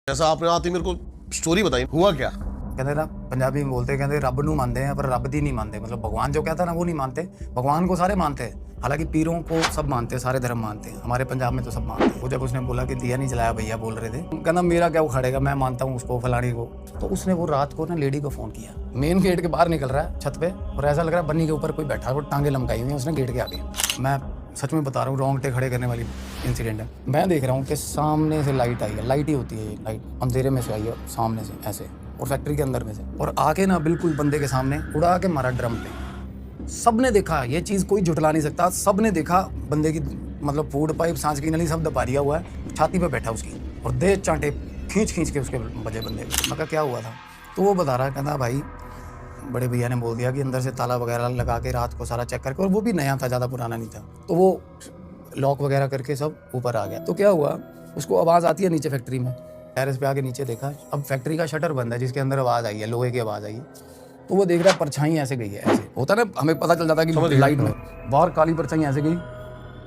जैसा आपने आती मेरे को स्टोरी बताई, हुआ क्या? कहते ना पंजाबी में बोलते कहते रब नू मानते हैं पर रब दी नहीं मानते। मतलब भगवान जो कहता है ना वो नहीं मानते। भगवान को सारे मानते हैं, हालांकि पीरों को सब मानते हैं, सारे धर्म मानते हैं। हमारे पंजाब में तो सब मानते हैं। वो जब उसने बोला कि दिया नहीं जलाया भैया बोल रहे थे, कहना मेरा क्या उखाड़ेगा, मैं मानता हूँ उसको फलानी को। तो उसने वो रात को ना लेडी को फोन किया, मेन गेट के बाहर निकल रहा है छत पे, और ऐसा लग रहा है बन्नी के ऊपर कोई बैठा है, वो टांगे लमकाई हुई है, उसने गेट के आगे। मैं सच में बता रहा हूँ, रोंगटे खड़े करने वाली इंसिडेंट है। मैं देख रहा हूँ कि सामने से लाइट आई है, लाइट ही होती है ये, लाइट अंधेरे में से आई है सामने से ऐसे, और फैक्ट्री के अंदर में से, और आके ना बिल्कुल बंदे के सामने उड़ा के मारा ड्रम पे। सबने देखा ये चीज़, कोई झुटला नहीं सकता, सबने देखा बंदे की, मतलब फूड पाइप, सांस की नली सब दबा दिया हुआ है, छाती पे बैठा उसकी, और दे चांटे खींच खींच के उसके बजे बंदे को। मैं कहा क्या हुआ था? तो वो बता रहा है, कहता भाई बड़े भैया ने बोल दिया कि अंदर से ताला वगैरह लगा के रात को सारा चेक करके, और वो भी नया था, ज़्यादा पुराना नहीं था, तो वो लॉक वगैरह करके सब ऊपर आ गया। तो क्या हुआ, उसको आवाज़ आती है नीचे फैक्ट्री में, टेरेस पे आके नीचे देखा, अब फैक्ट्री का शटर बंद है जिसके अंदर आवाज़ आई है, लोहे की आवाज़ आई है। तो वो देख रहा है परछाई ऐसे गई है, ऐसे होता ना, हमें पता चल जाता है कि लाइट में बाहर काली परछाई ऐसे गई।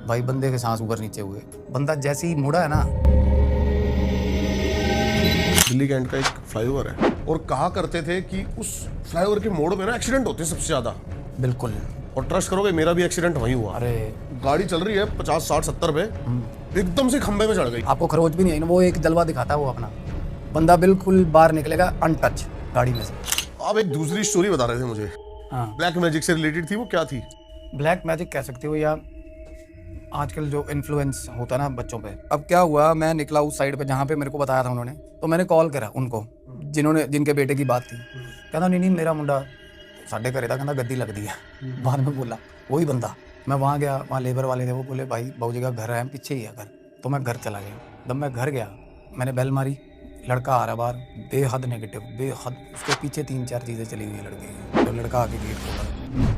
भाई बंदे के सांस ऊपर नीचे हुए, बंदा जैसे ही मुड़ा है ना। दिल्ली कैंट का एक फ्लाईओवर है, और कहा करते थे कि उस फ्लाईओवर के मोड़ पे ना एक्सीडेंट होते हैं सबसे ज्यादा। बिल्कुल। और ट्रस्ट करोगे, मेरा भी एक्सीडेंट वहीं हुआ। अरे गाड़ी चल रही है 50 60 70 पे, एकदम से खंबे में चढ़ गई। आपको खरोच भी नहीं आई ना, वो एक जलवा दिखाता है वो अपना, बंदा बिल्कुल बाहर निकलेगा अनटच गाड़ी में से। आप एक दूसरी स्टोरी बता रहे थे मुझे, हाँ, ब्लैक मैजिक से रिलेटेड थी, वो क्या थी? ब्लैक मैजिक कह सकते हो, या आजकल जो इन्फ्लुएंस होता है ना बच्चों पे। अब क्या हुआ, मैं निकला उस साइड पे जहाँ पे मेरे को बताया था उन्होंने, तो मैंने कॉल करा उनको जिनके बेटे की बात थी। कहता नहीं मेरा मुंडा साढ़े घरे था, कहता गद्दी लग दी है। बाद में बोला वही बंदा। मैं वहाँ गया, वहाँ लेबर वाले थे, वो बोले भाई बाबूजी का घर है पीछे ही है घर। तो मैं घर चला गया। जब मैं घर गया, मैंने बेल मारी, लड़का आ रहा बाहर, बेहद नेगेटिव, बेहद। उसके पीछे 3-4 चीज़ें चली हुई है लड़के की। तो लड़का आके गेट खोला।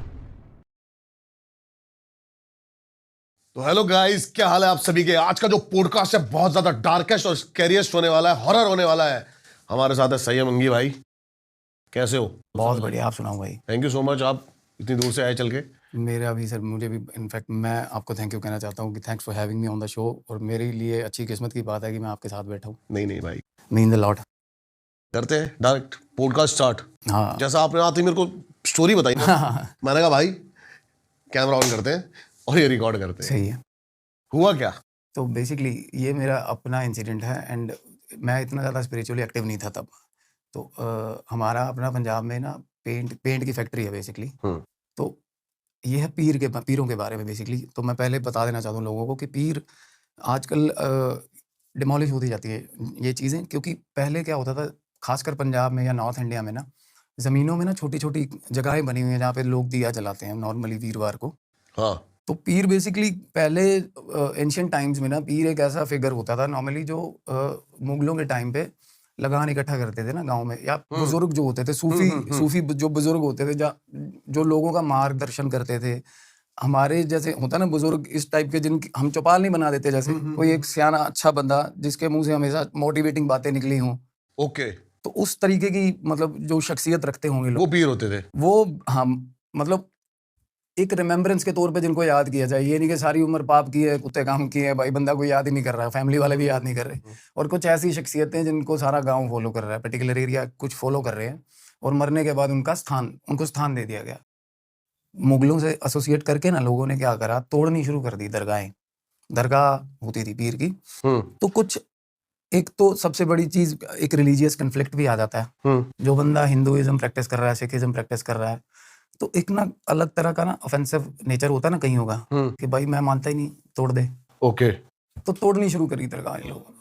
तो हेलो गाइस, क्या हाल है आप सभी के? आज का जो पॉडकास्ट है बहुत ज्यादा डार्केस्ट और स्कैरियस्ट होने वाला है, हॉरर होने वाला है। हमारे साथ है सैयम अंगी भाई। कैसे हो? बहुत बढ़िया, आप सुनाओ भाई। थैंक यू सो मच, आप इतनी दूर से आए चल के। मेरा भी सर, मुझे भी इनफैक्ट मैं आपको थैंक यू कहना चाहता हूँ कि thanks for having me on the show. और मेरे लिए अच्छी किस्मत की बात है कि मैं आपके साथ बैठा हूँ। नहीं नहीं भाई, मीन द लॉट। करते हैं डायरेक्ट पॉडकास्ट स्टार्ट। हाँ। जैसा आपने आती मेरे को स्टोरी बताई ना, मैंने कहा भाई कैमरा ऑन करते हैं और ये रिकॉर्ड करते हैं। सही है। हुआ क्या? तो बेसिकली ये मेरा अपना इंसिडेंट है, एंड मैं इतना ज़्यादा स्पिरिचुअली एक्टिव नहीं था तब। तो हमारा अपना पंजाब में ना पेंट की फैक्ट्री है बेसिकली। तो ये है पीरों के बारे में बेसिकली। तो मैं पहले बता देना चाहता हूँ लोगों को कि पीर आजकल डिमोलिश होती जाती है ये चीज़ें, क्योंकि पहले क्या होता था, खासकर पंजाब में या नॉर्थ इंडिया में ना, ज़मीनों में ना छोटी छोटी जगहें बनी हुई हैं जहाँ पे लोग दिया जलाते हैं नॉर्मली वीरवार को। हाँ। तो पीर बेसिकली पहले एंशियंट टाइम्स में ना, पीर एक ऐसा फिगर होता था नॉर्मली जो मुगलों के टाइम पे लगान इकट्ठा करते थे ना गांव में, या बुजुर्ग जो होते थे, सूफी जो बुजुर्ग होते थे, जो लोगों का मार्गदर्शन करते थे। हमारे जैसे होता ना बुजुर्ग इस टाइप के, जिन हम चौपाल नहीं बना देते, जैसे कोई एक सियाना अच्छा बंदा जिसके मुंह से हमेशा मोटिवेटिंग बातें निकली हों। ओके। तो उस तरीके की, मतलब जो शख्सियत रखते होंगे वो लोग, पीर होते थे। वो हम, मतलब एक रिमेम्बरेंस के तौर पे जिनको याद किया जाए। ये नहीं कि सारी उम्र पाप की है, कुत्ते काम किए हैं, भाई बंदा कोई याद ही नहीं कर रहा है, फैमिली वाले भी याद नहीं कर रहे। और कुछ ऐसी शख्सियतें जिनको सारा गांव फॉलो कर रहा है, पर्टिकुलर एरिया कुछ फॉलो कर रहे हैं, और मरने के बाद उनको स्थान दे दिया गया। मुगलों से एसोसिएट करके ना लोगों ने क्या करा, तोड़नी शुरू कर दी दरगाहें। दरगाह होती थी पीर की। तो कुछ, एक तो सबसे बड़ी चीज, एक रिलीजियस कन्फ्लिक्ट भी आ जाता है। जो बंदा हिंदुइज्म प्रैक्टिस कर रहा है, सिखिज्म प्रैक्टिस कर रहा है, तो एक ना अलग तरह का ना ऑफेंसिव नेचर होता है ना कहीं होगा, कि भाई मैं मानता ही नहीं, तोड़ दे। ओके। तो तोड़नी शुरू करी दरगाह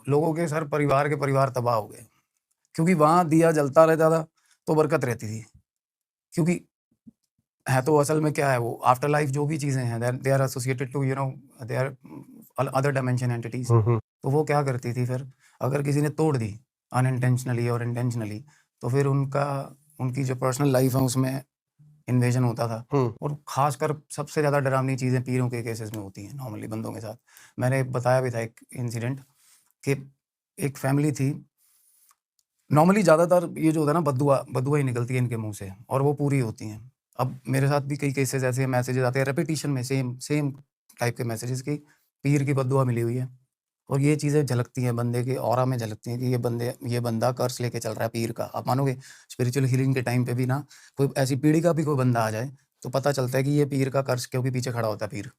लोगों के सर, परिवार के परिवार तबाह हो गए, क्योंकि वहां दिया जलता रहता था तो बरकत रहती थी। क्योंकि है तो असल में क्या है, वो आफ्टर लाइफ जो भी चीजें हैं, they are associated to they are other dimension entities. तो वो क्या करती थी फिर, अगर किसी ने तोड़ दी अनइंटेंशनली और इंटेंशनली, तो फिर उनकी जो पर्सनल लाइफ है उसमें इन्वेजन होता था। और खासकर सबसे ज़्यादा डरावनी चीज़ें पीरों के केसेस में होती हैं नॉर्मली बंदों के साथ। मैंने बताया भी था एक इंसिडेंट, कि एक फैमिली थी। नॉर्मली ज़्यादातर ये जो होता है ना, बदुआ ही निकलती है इनके मुंह से, और वो पूरी होती हैं। अब मेरे साथ भी कई केसेस ऐसे मैसेजेस आते हैं रेपिटेशन में, सेम टाइप के मैसेजेस की, पीर की बदुआ मिली हुई है, और ये चीज़ें झलकती हैं बंदे के ऑरा में, झलकती हैं कि ये बंदा कर्स लेके चल रहा है पीर का। आप मानोगे स्पिरिचुअल हीलिंग के टाइम पे भी ना, कोई ऐसी पीढ़ी का भी कोई बंदा आ जाए तो पता चलता है कि ये पीर का कर्स, क्योंकि पीछे खड़ा होता है पीर,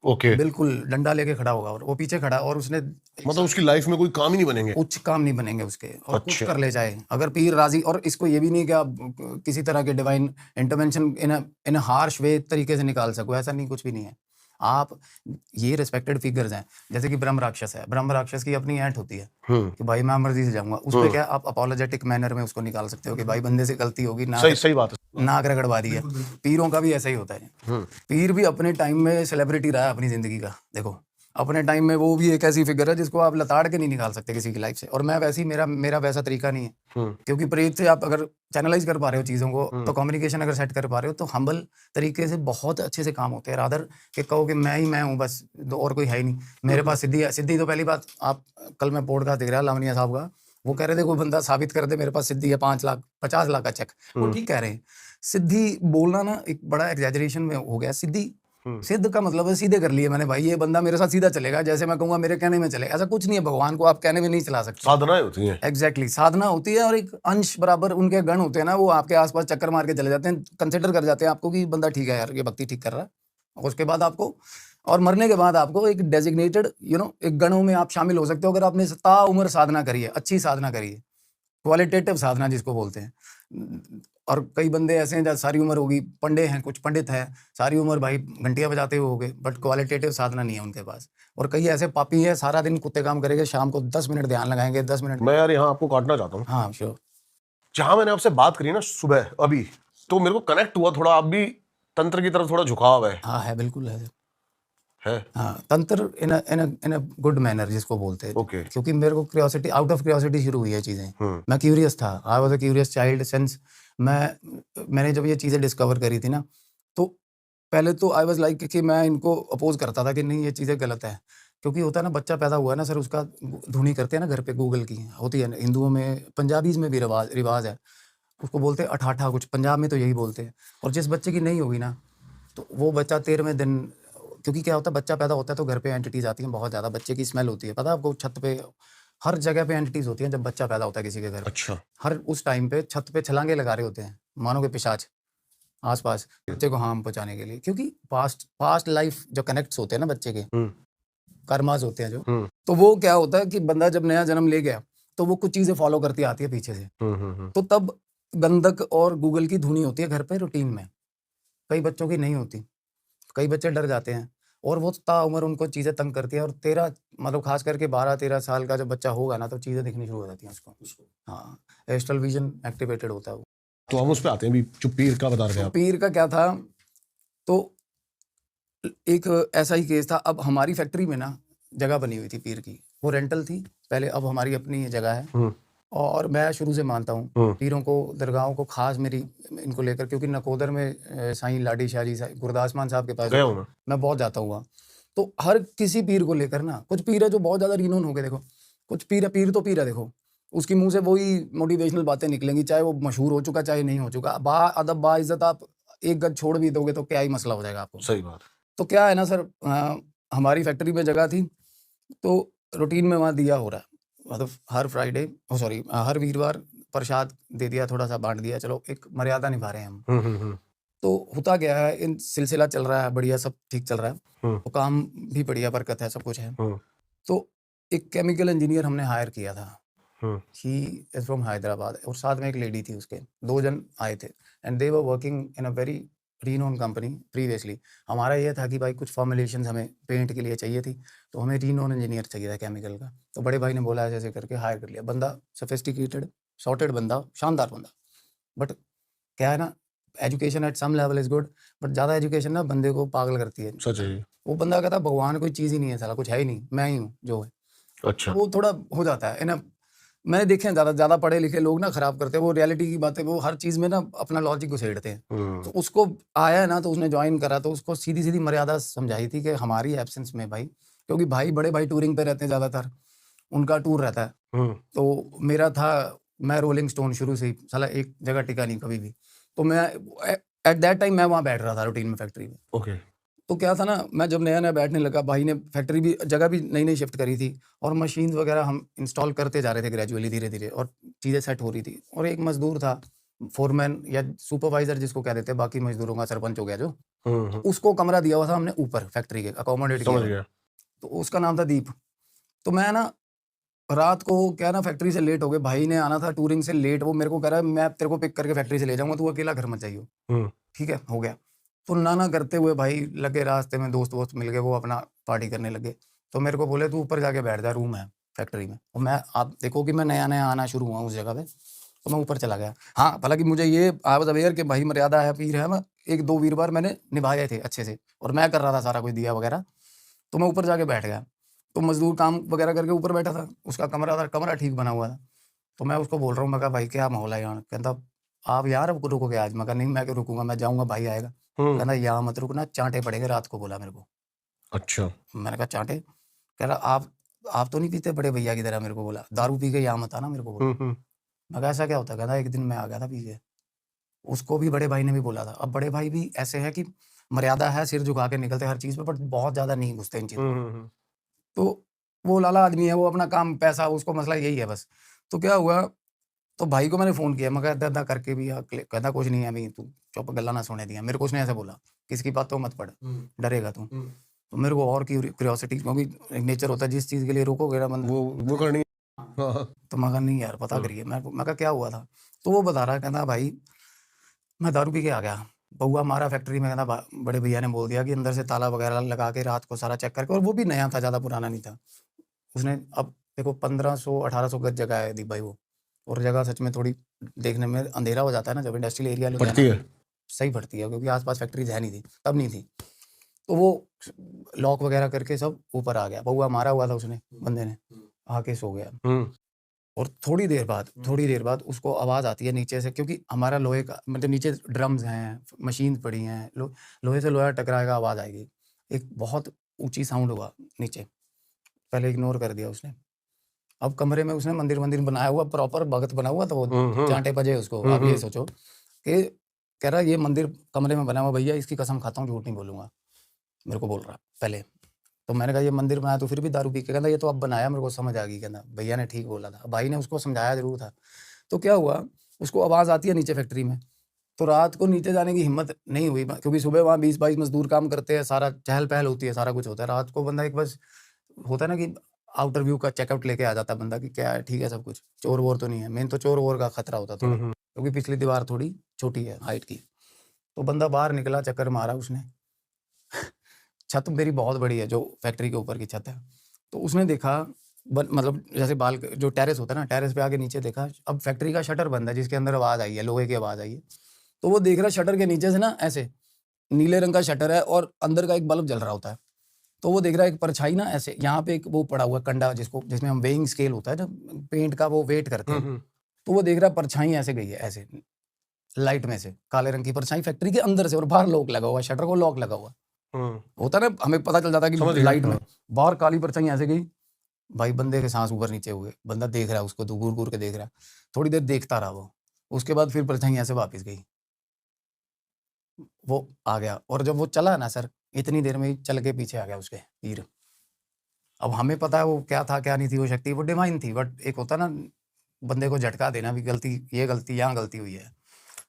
ओके, बिल्कुल डंडा लेके खड़ा होगा और वो पीछे खड़ा, और उसने मतलब उसकी लाइफ में कोई काम ही नहीं बनेंगे। कुछ काम नहीं बनेंगे उसके, और कुछ अच्छा। कर ले जाए अगर पीर राजी। और इसको ये भी नहीं कि आप किसी तरह के डिवाइन इंटरवेंशन इन हार्श वे तरीके से निकाल सको, ऐसा नहीं, कुछ भी नहीं है। आप ये रिस्पेक्टेड फिगर्स हैं, जैसे कि ब्रह्म राक्षस है, ब्रह्म राक्षस की अपनी ऐंठ होती है कि भाई मैं मर्जी से जाऊंगा, उस पे क्या आप अपोलोजेटिक मैनर में उसको निकाल सकते हो कि भाई बंदे से गलती होगी, सही बात है। नाक रगड़वा दी है। पीरों का भी ऐसा ही होता है। पीर भी अपने टाइम में सेलिब्रिटी रहा है अपनी जिंदगी का। देखो अपने टाइम में वो भी एक ऐसी फिगर है जिसको आप लताड़ के नहीं निकाल सकते किसी की लाइफ से, और मैं वैसे ही, मेरा वैसा तरीका नहीं है, क्योंकि प्रेत से आप अगर चैनलाइज कर पा रहे हो चीज़ों को, तो कम्युनिकेशन अगर सेट कर पा रहे हो तो हम्बल तरीके से बहुत अच्छे से काम होते हैं, रादर कि कहो कि मैं ही मैं हूँ बस, और कोई है ही नहीं मेरे पास। सिद्धि है, सिद्धि तो पहली बात, आप कल मैं पॉडकास्ट देख रहा लावनिया साहब का, वो कह रहे थे कोई बंदा साबित कर दे मेरे पास सिद्धि है 5 लाख 50 लाख का चेक, वो ठीक कह रहे हैं। सिद्धि बोलना ना एक बड़ा एग्जैजरेशन में हो गया। सिद्धि, सिद्ध का मतलब है सीधे कर लिए मैंने, भाई ये बंदा मेरे साथ सीधा चलेगा, जैसे मैं कहूँगा मेरे कहने में चलेगा, ऐसा कुछ नहीं है। भगवान को आप कहने में नहीं चला सकते, साधनाएं होती हैं। एग्जैक्टली साधना होती है, और एक अंश बराबर उनके गण होते हैं ना, वो आपके आसपास चक्कर मार के चले जाते हैं, कंसिडर कर जाते हैं आपको कि बंदा ठीक है यार, ये भक्ति ठीक कर रहा है। और उसके बाद आपको, और मरने के बाद आपको एक डेजिग्नेटेड एक गणों में आप शामिल हो सकते हो अगर आपने ताउम्र साधना करी है, अच्छी साधना करी है, क्वालिटेटिव साधना जिसको बोलते हैं। और कई बंदे ऐसे हैं जहाँ सारी उम्र होगी, पंडे हैं, कुछ पंडित हैं, सारी उम्र भाई घंटियां बजाते हुए हो गए, बट क्वालिटेटिव साधना नहीं है उनके पास। और कई ऐसे पापी हैं, सारा दिन कुत्ते काम करेंगे, शाम को 10 मिनट ध्यान लगाएंगे, 10 मिनट। मैं यार यहाँ आपको काटना चाहता हूँ। हाँ श्योर। जहां मैंने आपसे बात करी ना सुबह अभी, तो मेरे को कनेक्ट हुआ थोड़ा, आप भी तंत्र की तरफ थोड़ा झुकाव है। हाँ है, बिल्कुल है। है हाँ, तंत्र इन अ गुड मैनर जिसको बोलते हैं। ओके। क्योंकि मेरे को क्यूरियोसिटी, आउट ऑफ क्यूरियोसिटी शुरू हुई है चीज़ें। मैं क्यूरियस था, I was a curious child since मैंने जब ये चीज़ें डिस्कवर करी थी ना, तो पहले तो आई वाज लाइक कि मैं इनको अपोज करता था कि नहीं ये चीज़ें गलत है। क्योंकि होता है ना, बच्चा पैदा हुआ है ना सर, उसका धुनी करते हैं ना घर पे, गूगल की होती है, हिंदुओं में, पंजाबीज में भी रिवाज है, उसको बोलते हैं अठाठा, कुछ पंजाब में तो यही बोलते हैं। और जिस बच्चे की नहीं होगी ना, तो वो बच्चा 13वें दिन, क्योंकि क्या होता है बच्चा पैदा होता है तो घर पे एंटिटीज आती हैं बहुत ज़्यादा, बच्चे की स्मेल होती है, पता है आपको, छत पे हर जगह पे एंटिटीज होती हैं जब बच्चा पैदा होता है किसी के घर पे। अच्छा। हर उस टाइम पे छत पे छलांगे लगा रहे होते हैं, मानो के पिशाच आसपास बच्चे को हार्म पहुंचाने के लिए, क्योंकि पास्ट लाइफ जो कनेक्ट्स होते हैं ना बच्चे के, कर्मास होते हैं जो, तो वो क्या होता है कि बंदा जब नया जन्म ले गया तो वो कुछ चीज़ें फॉलो करती आती है पीछे से। तो तब गंधक और गूगल की धुनी होती है घर पे रूटीन में, कई बच्चों की नहीं होती, कई बच्चे डर जाते हैं, और वो ताउम्र उनको चीज़ें तंग करती है। और 13 मतलब खास करके 12-13 साल का जब बच्चा होगा ना, तो चीज़ें दिखनी शुरू हो जाती हैं उसको। हाँ, एस्ट्रल विजन एक्टिवेटेड होता है वो। तो हम उस पे आते हैं, अभी जो पीर का बता रहे थे आप। पीर का क्या था, तो एक ऐसा ही केस था। अब हमारी फैक्ट्री में ना जगह बनी हुई थी पीर की, वो रेंटल थी पहले, अब हमारी अपनी जगह है। और मैं शुरू से मानता हूँ पीरों को, दरगाहों को, खास मेरी इनको लेकर, क्योंकि नकोदर में साईं लाडी शाह जी, गुरदास मान साहब के पास गया हूं मैं बहुत जाता हुआ। तो हर किसी पीर को लेकर ना, कुछ पीर है जो बहुत ज़्यादा रिनोन हो गए, देखो कुछ पीर है, पीर तो पीर है, देखो उसकी मुंह से वही मोटिवेशनल बातें निकलेंगी, चाहे वो मशहूर हो चुका चाहे नहीं हो चुका, बा अदब बा इज्जत आप एक गज छोड़ भी दोगे तो क्या ही मसला हो जाएगा आपको। सही बात। तो क्या है ना सर, हमारी फैक्ट्री में जगह थी, तो रूटीन में वहाँ दिया हो रहा है, मतलब हर फ्राइडे, सॉरी हर वीरवार प्रसाद दे दिया, थोड़ा सा बांट दिया, चलो एक मर्यादा निभा रहे हैं हम। तो होता क्या है, इन सिलसिला चल रहा है बढ़िया, सब ठीक चल रहा है, तो काम भी बढ़िया, बरकत है, सब कुछ है। तो एक केमिकल इंजीनियर हमने हायर किया था, ही इज फ्रॉम हैदराबाद, और साथ में एक लेडी थी, उसके 2 जन आए थे, and they were working in a very renowned company previously. हमारा ये था कि भाई कुछ फॉर्मुलेशंस हमें पेंट के लिए चाहिए थी, तो हमें रीनोन इंजीनियर चाहिए था केमिकल का, तो बड़े भाई ने बोला ऐसे ऐसे करके हायर कर लिया। बंदा सोफिस्टिकेटेड, सॉर्टेड बंदा, शानदार बंदा, बट क्या है ना, education at some level is good, but ज़्यादा एजुकेशन ना बंदे को पागल करती है। सच है। वो बंदा कहता भगवान कोई चीज़ ही नहीं है, साला कुछ है ही नहीं, मैं ही हूँ जो है। अच्छा। वो थोड़ा हो जाता है ना, मैंने देखे हैं ज़्यादा पढ़े लिखे लोग ना खराब करते हैं, वो रियलिटी की बातें, वो हर चीज़ में ना अपना लॉजिक घुसेड़ते हैं। तो उसको आया है ना, तो उसने ज्वाइन करा, तो उसको सीधी सीधी मर्यादा समझाई थी कि हमारी एब्सेंस में भाई, क्योंकि भाई बड़े भाई टूरिंग पे रहते हैं ज़्यादातर, उनका टूर रहता है, तो मेरा था, मैं रोलिंग स्टोन शुरू से ही, साला एक जगह टिका नहीं कभी भी, तो मैं एट दैट टाइम मैं वहाँ बैठ रहा था रूटीन में फैक्ट्री में। ओके। तो क्या था ना, मैं जब नया-नया बैठने लगा, भाई ने फैक्ट्री भी जगह भी नई-नई शिफ्ट करी थी और मशीन्स वगैरह हम इंस्टॉल करते जा रहे थे ग्रेजुअली धीरे-धीरे और चीज़ें सेट हो रही थी। और एक मज़दूर था, फोरमैन या सुपरवाइज़र जिसको कह देते हैं, बाकी मज़दूरों का सरपंच हो गया जो, हम्म, उसको कमरा दिया हुआ था हमने ऊपर फैक्ट्री के, अकोमोडेट किया समझ हुआ। गया। तो उसका नाम था दीप। तो मैं ना रात को क्या ना फैक्ट्री से लेट हो गए, भाई ने आना था टूरिंग से लेट, वो मेरे को कह रहा है मैं तेरे को पिक करके फैक्ट्री से ले जाऊँगा, तू अकेला घर मत जाइयो। हम्म, ठीक है, हो गया। तो ना करते हुए भाई लगे रास्ते में, दोस्त-वोस्त मिल गए, वो अपना पार्टी करने लगे। तो मेरे को बोले तू ऊपर जाके बैठ जा, रूम है फैक्ट्री में। और मैं, आप देखो कि मैं नया-नया आना शुरू हुआ हूँ उस जगह पे, तो मैं ऊपर चला गया। हाँ, हालाँकि मुझे ये आई वाज़ अवेयर कि भाई मर्यादा है, पीर है, मैं 1-2 वीरवार मैंने निभाए थे अच्छे से और मैं कर रहा था सारा कुछ दिया वगैरह। तो मैं ऊपर जाके बैठ गया। तो मज़दूर काम वगैरह करके ऊपर बैठा था, उसका कमरा था, कमरा ठीक बना हुआ था। तो मैं उसको बोल रहा हूँ, मैं कहा भाई क्या माहौल है यहाँ? कहता आप यार अब रुकोगे आज? मैं कहा नहीं, मैं क्यों रुकूँगा, मैं जाऊँगा, भाई आएगा। हम्म। कहना यहाँ मत रुकना, चाँटे पड़ेंगे रात को, बोला मेरे को। अच्छा। मैंने कहा चाँटे? कह रहा आप तो नहीं पीते बड़े भैया की तरह, मेरे को बोला। दारू पी के यहाँ मत आना, मेरे को बोला। हम्म। मैं कहा ऐसा क्या होता है? कहता एक दिन मैं आ गया था पी के। उसको भी बड़े भाई ने भी बोला था। अब बड़े भाई भी ऐसे हैं कि मर्यादा है, सिर झुका के निकलते हर चीज़ पे, बट बहुत ज़्यादा नहीं घुसते इन चीज़ों में। हम्म। तो वो लाला आदमी है, वो अपना काम, पैसा, उसको मसला यही है बस। तो क्या हुआ, तो भाई को मैंने फ़ोन किया, मैं कहा इदा-इदा करके भी कहता कुछ नहीं है अभी, तू चुप, गल्ला ना सुने दिया। मेरे को उसने ऐसे बोला, किसी की बातों मत पड़, डरेगा तू। तो मेरे को और क्यूरियोसिटी, क्योंकि एक नेचर होता है जिस चीज़ के लिए रोकोगे ना बंदा, वो करनी। हाँ, हाँ। तो मैं कहा नहीं यार पता करिए। मैं कहा क्या हुआ था? तो वो बता रहा है, कहता भाई मैं दारू पी के आ गया, बउआ मारा फैक्ट्री में। कहता बड़े भैया ने बोल दिया कि अंदर से ताला वगैरह लगा के रात को सारा चेक करके, और वो भी नया था, ज़्यादा पुराना नहीं था। उसने, अब देखो 1500-1800 गज जगह है दीप भाई वो, और जगह सच में थोड़ी देखने में अंधेरा हो जाता है ना जब इंडस्ट्रियल एरिया में पड़ती ना, है। सही पड़ती है क्योंकि आसपास फैक्ट्रीज है नहीं थी, तब नहीं थी। तो वो लॉक वगैरह करके सब ऊपर आ गया, बउआ मारा हुआ था उसने, बंदे ने आके सो गया। हम्म। और थोड़ी देर बाद उसको आवाज़ आती है नीचे से, क्योंकि हमारा लोहे का मतलब नीचे ड्रम्स हैं, मशीन पड़ी हैं, लोहे से लोहा टकराएगा, आवाज़ आएगी। एक बहुत ऊँची साउंड हुआ नीचे, पहले इग्नोर कर दिया उसने। अब कमरे में उसने मंदिर बनाया हुआ, प्रॉपर भगत बना हुआ, तो वो हम्म। चांटे बजे उसको। अब ये सोचो कि कह रहा ये मंदिर कमरे में बना हुआ भैया, इसकी कसम खाता हूँ, झूठ नहीं बोलूँगा, मेरे को बोल रहा पहले। तो मैंने कहा ये मंदिर बनाया तो फिर भी दारू पी के? कहता ये तो अब बनाया, मेरे को समझ आ गई। कहता भैया ने ठीक बोला था, भाई ने उसको समझाया ज़रूर था। तो क्या हुआ, उसको आवाज़ आती है नीचे फैक्ट्री में, तो रात को नीचे जाने की हिम्मत नहीं हुई, क्योंकि सुबह वहाँ 20-22 मज़दूर काम करते हैं, सारा चहल-पहल होती है, सारा कुछ होता है। रात को बंदा एक बस होता है ना कि आउटर व्यू का चेकआउट लेके आ जाता है बंदा कि क्या है, ठीक है सब कुछ, चोर-वोर तो नहीं है। मेन तो चोर-वोर का खतरा होता थोड़ा, क्योंकि पिछली दीवार थोड़ी छोटी है हाइट की। तो बंदा बाहर निकला, चक्कर मारा उसने। छत मेरी बहुत बड़ी है, जो फैक्ट्री के ऊपर की छत है। तो उसने देखा, मतलब जैसे जो टेरेस होता है ना, टेरेस पे आके नीचे देखा, अब फैक्ट्री का शटर बंद है जिसके अंदर आवाज़ आई है, लोहे की आवाज़ आई है। तो वो देख रहा है शटर के नीचे से ना, ऐसे नीले रंग का शटर है और अंदर का एक बल्ब जल रहा होता है। तो वो देख रहा है एक परछाई ना, ऐसे यहाँ पे एक वो पड़ा हुआ कंडा, जिसमें हम वेइंग स्केल होता है जब पेंट का वो वेट करते हैं। तो वो देख रहा है परछाई ऐसे गई है, ऐसे लाइट में से काले रंग की परछाई फैक्ट्री के अंदर से, और बाहर लॉक लगा हुआ, शटर को लॉक लगा हुआ होता है ना, हमें पता चल जाता है समझ कि गया, लाइट में हाँ। बाहर काली परछाई ऐसे गई। भाई बंदे के सांस ऊपर नीचे हुए, बंदा देख रहा है उसको, तो घूर घूर के देख रहा है। थोड़ी देर देखता रहा वो, उसके बाद फिर परछाई ऐसे वापस गई, वो आ गया। और जब वो चला ना सर, इतनी देर में ही चल के पीछे आ गया उसके तीर। अब हमें पता है वो क्या था क्या नहीं थी, वो शक्ति वो डिवाइन थी, बट एक होता ना बंदे को झटका देना भी, गलती ये गलती यहाँ गलती हुई है।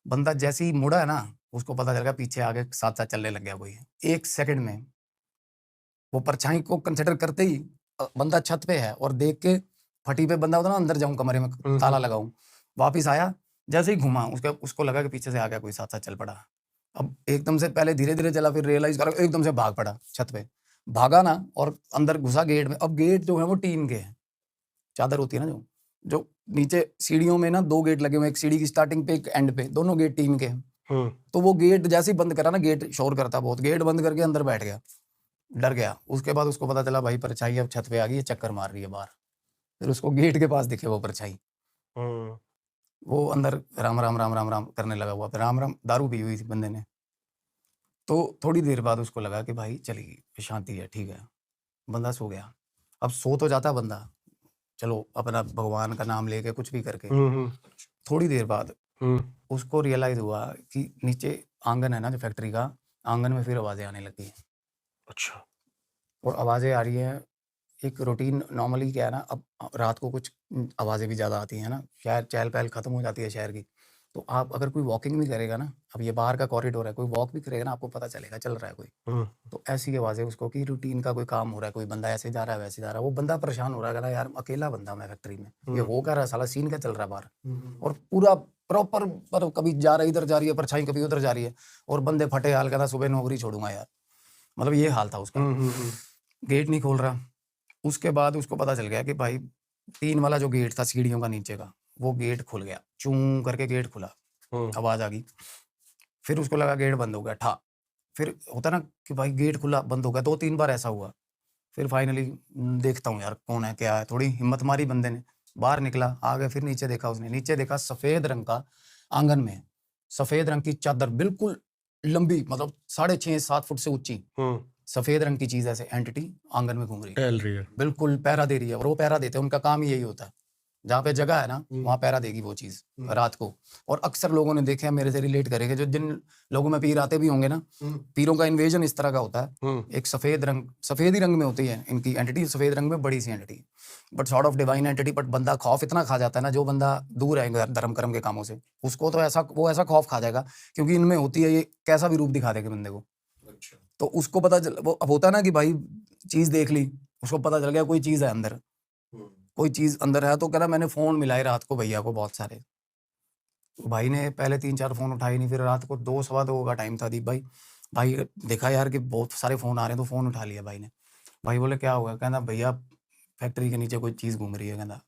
बंदा जैसे ही मुड़ा है ना, उसको पता चल गया पीछे आगे साथ साथ चलने लग गया कोई। 1 सेकंड में वो परछाई को कंसिडर करते ही बंदा छत पे है और देख के फटी पे बंदा होता ना, अंदर जाऊं कमरे में ताला लगाऊं, वापिस आया, जैसे ही घुमा उसको लगा कि पीछे से आ गया कोई, साथ साथ चल पड़ा। अब एकदम से पहले धीरे धीरे चला, फिर रियलाइज करा, एकदम से भाग पड़ा छत पे, भागा ना और अंदर घुसा गेट में। अब गेट जो है वो टीन के है, चादर होती है ना जो नीचे सीढ़ियों में ना 2 गेट लगे हुए हैं, एक सीढ़ी की स्टार्टिंग पे, एक एंड पे, दोनों गेट टीन के हैं। तो वो गेट जैसे ही बंद करा ना, गेट शोर करता बहुत, गेट बंद करके अंदर बैठ गया, डर गया। उसके बाद उसको पता चला भाई परछाई अब छत पे आ गई है, चक्कर मार रही है बाहर। फिर उसको गेट के पास दिखे वो परछाई, वो अंदर राम राम राम राम राम करने लगा हुआ, राम राम, दारू पी हुई थी बंदे ने। तो थोड़ी देर बाद उसको लगा कि भाई चलेगी, शांति है, ठीक है, बंदा सो गया। अब सो तो जाता बंदा, चलो अपना भगवान का नाम लेके कुछ भी करके। थोड़ी देर बाद उसको रियलाइज हुआ कि नीचे आंगन है ना जो फैक्ट्री का, आंगन में फिर आवाजें आने लगी। अच्छा। और आवाज़ें आ रही हैं, एक रूटीन नॉर्मली क्या है ना, अब रात को कुछ आवाज़ें भी ज़्यादा आती हैं ना, शहर चहल-पहल ख़त्म हो जाती है शहर की। तो आप अगर कोई वॉकिंग भी करेगा ना, अब ये बाहर का कॉरिडोर है, कोई वॉक भी करेगा ना, आपको पता चलेगा चल रहा है कोई। हम्म। तो ऐसी आवाज़ें उसको कि रूटीन का कोई काम हो रहा है, कोई बंदा ऐसे जा रहा है, वैसे जा रहा है। वो बंदा परेशान हो रहा है, कह रहा है यार अकेला बंदा मैं फैक्ट्री में, ये हो क्या रहा है साला, सीन क्या चल रहा है बाहर। और पूरा प्रॉपर पर कभी जा रहा है इधर जा रही है परछाई, कभी उधर जा रही है, और बंदे फटे हाल, कहता सुबह नौकरी छोड़ूंगा यार। मतलब ये हाल था उसका। गेट नहीं खोल रहा। उसके बाद उसको पता चल गया कि भाई 3 वाला जो गेट था सीढ़ियों का नीचे का, वो गेट खुल गया, चूं करके गेट खुला, आवाज़ आ गई। फिर उसको लगा गेट बंद हो गया, ठा। फिर होता ना कि भाई गेट खुला बंद हो गया, 2-3 बार ऐसा हुआ। फिर फाइनली देखता हूँ यार कौन है क्या है, थोड़ी हिम्मत मारी बंदे ने, बाहर निकला, आगे फिर नीचे देखा उसने, नीचे देखा सफ़ेद रंग का आंगन में, सफ़ेद रंग की चादर बिल्कुल लंबी, मतलब 6.5-7 फुट से ऊंची, सफ़ेद रंग की चीज़ ऐसे एंटिटी आंगन में घूम रही है, टहल रही है। बिल्कुल पहरा दे रही है। और वो पहरा देते हैं, उनका काम ही यही होता है, जहाँ पे जगह है ना वहाँ पहरा देगी वो चीज़ रात को। और अक्सर लोगों ने देखे हैं, मेरे से रिलेट करेंगे, जो जिन लोगों में पीर आते भी होंगे ना, पीरों का इन्वेजन इस तरह का होता है। एक सफ़ेद रंग, सफ़ेद ही रंग में होती है इनकी एंटिटी, सफ़ेद रंग में बड़ी सी entity, but sort of divine entity. But बंदा खौफ इतना खा जाता है ना, जो बंदा दूर है धर्म कर्म के कामों से, उसको तो ऐसा वो ऐसा खौफ खा जाएगा, क्योंकि इनमें होती है, ये कैसा भी रूप दिखा देगा बंदे को। तो उसको पता चल, वो अब होता है ना कि भाई चीज़ देख ली, उसको पता चल गया कोई चीज़ है अंदर, कोई चीज़ अंदर है। तो कह रहा मैंने फ़ोन मिलाए रात को भैया को बहुत सारे। भाई ने पहले 3-4 फ़ोन उठाए नहीं, फिर रात को 2 सवा 2 का टाइम था दीप भाई। भाई देखा यार कि बहुत सारे फ़ोन आ रहे हैं, तो फ़ोन उठा लिया भाई ने। भाई बोले क्या हुआ? कहना भैया फैक्ट्री के नीचे कोई चीज़ घूम रही है, कहना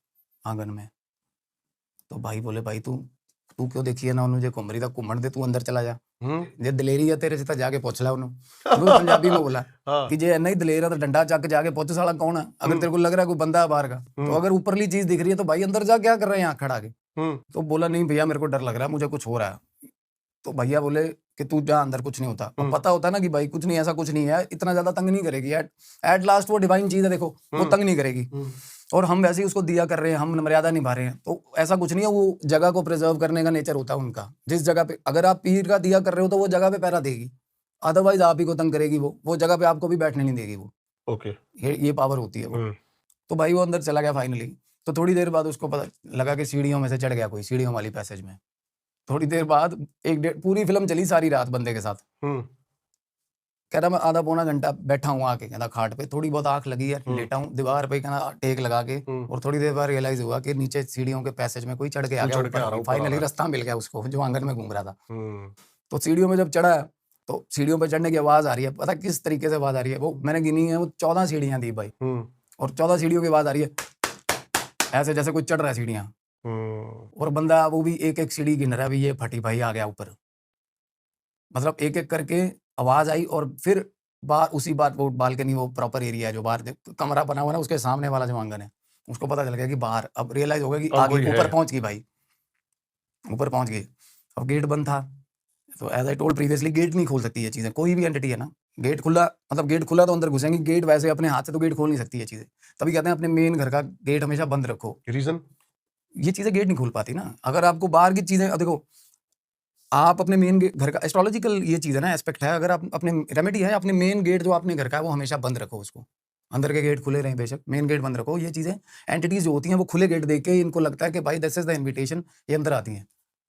आंगन में। तो भाई बोले भाई तू तू क्यों देखी है ना उन्होंने, जे घूम रही था घूमन दे, तू अंदर चला जा, जे दलेरी है तेरे से तो जाके पूछ ला उन्होंने। पंजाबी में बोला कि जे नहीं दलेर है तो डंडा चक जाके पूछ साला कौन है, अगर तेरे को लग रहा है कोई बंदा है बाहर का। तो अगर ऊपरली चीज दिख रही है तो भाई अंदर जा क्या कर रहे हैं यहाँ खड़ा के। तो बोला नहीं भैया मेरे को डर लग रहा है, मुझे कुछ हो रहा है। तो भैया बोले कि तू जा अंदर, कुछ नहीं होता। अब पता होता है ना कि भाई कुछ नहीं, ऐसा कुछ नहीं है, इतना ज्यादा तंग नहीं करेगी। एट लास्ट वो डिवाइन चीज है, देखो वो तंग नहीं करेगी। और हम वैसे ही उसको दिया कर रहे हैं, हम मर्यादा निभा रहे हैं, तो ऐसा कुछ नहीं है। वो जगह को प्रिजर्व करने का नेचर होता है उनका। जिस जगह पे अगर आप पीर का दिया कर रहे हो तो वो जगह पे पहरा देगी, अदरवाइज आप ही को तंग करेगी। वो जगह पे आपको भी बैठने नहीं देगी वो। ओके। ये पावर होती है वो। तो भाई वो अंदर चला गया फाइनली। तो थोड़ी देर बाद उसको पता लगा कि सीढ़ियों में से चढ़ गया कोई, सीढ़ियों वाली पैसेज में। थोड़ी देर बाद पूरी फिल्म चली सारी रात बंदे के साथ। कह रहा मैं आधा पौना घंटा बैठा हूँ आके, कहना खाट पे, थोड़ी बहुत आंख लगी है, लेटा हूँ दीवार पे, कहना टेक लगा के। और थोड़ी देर बाद रियलाइज हुआ कि नीचे सीढ़ियों के पैसेज में कोई चढ़ के आ गया। फाइनली रास्ता मिल गया उसको, जो आंगन में घूम रहा था। तो सीढ़ियों में जब चढ़ा, तो सीढ़ियों पे चढ़ने की आवाज आ रही है, पता किस तरीके से आवाज आ रही है? वो मैंने गिनी है, वो 14 सीढ़ियां थी भाई, और 14 सीढ़ियों की आवाज आ रही है, ऐसे जैसे कोई चढ़ रहा है सीढ़ियां। और बंदा वो भी एक एक सीढ़ी गिन रहा है, अभी ये फटी भाई आ गया ऊपर। मतलब एक एक करके आवाज आई। और फिर बाहर उसी बात, वो बालकनी, वो प्रॉपर एरिया है जो बाहर कमरा बना हुआ है ना, उसके सामने वाला जो आंगन है, उसको पता चल गया कि बाहर, अब रियलाइज हो गया कि आगे ऊपर पहुंच गई भाई, ऊपर पहुंच गई। अब गेट बंद था, तो as I told previously, gate नहीं खोल सकती ये चीजें, कोई भी एंटिटी है ना। गेट खुला, मतलब गेट खुला तो अंदर घुसेंगी, गेट वैसे अपने हाथ से तो गेट खोल नहीं सकती ये चीजें। तभी कहते हैं अपने मेन घर का गेट हमेशा बंद रखो। रीजन? ये चीजें गेट नहीं खोल पाती ना। अगर आपको बाहर की चीजें, देखो आप अपने मेन घर का, एस्ट्रोलॉजिकल ये चीज है ना, एस्पेक्ट है। अगर आप अपने रेमेडी है, अपने मेन गेट जो आपने घर का है वो हमेशा बंद रखो उसको। अंदर के गेट खुले रहें बेशक, मेन गेट बंद रखो। ये चीजें एंटिटीज जो होती हैं वो खुले गेट देख के इनको लगता है कि भाई दिस इज द इन्विटेशन, ये अंदर आती हैं।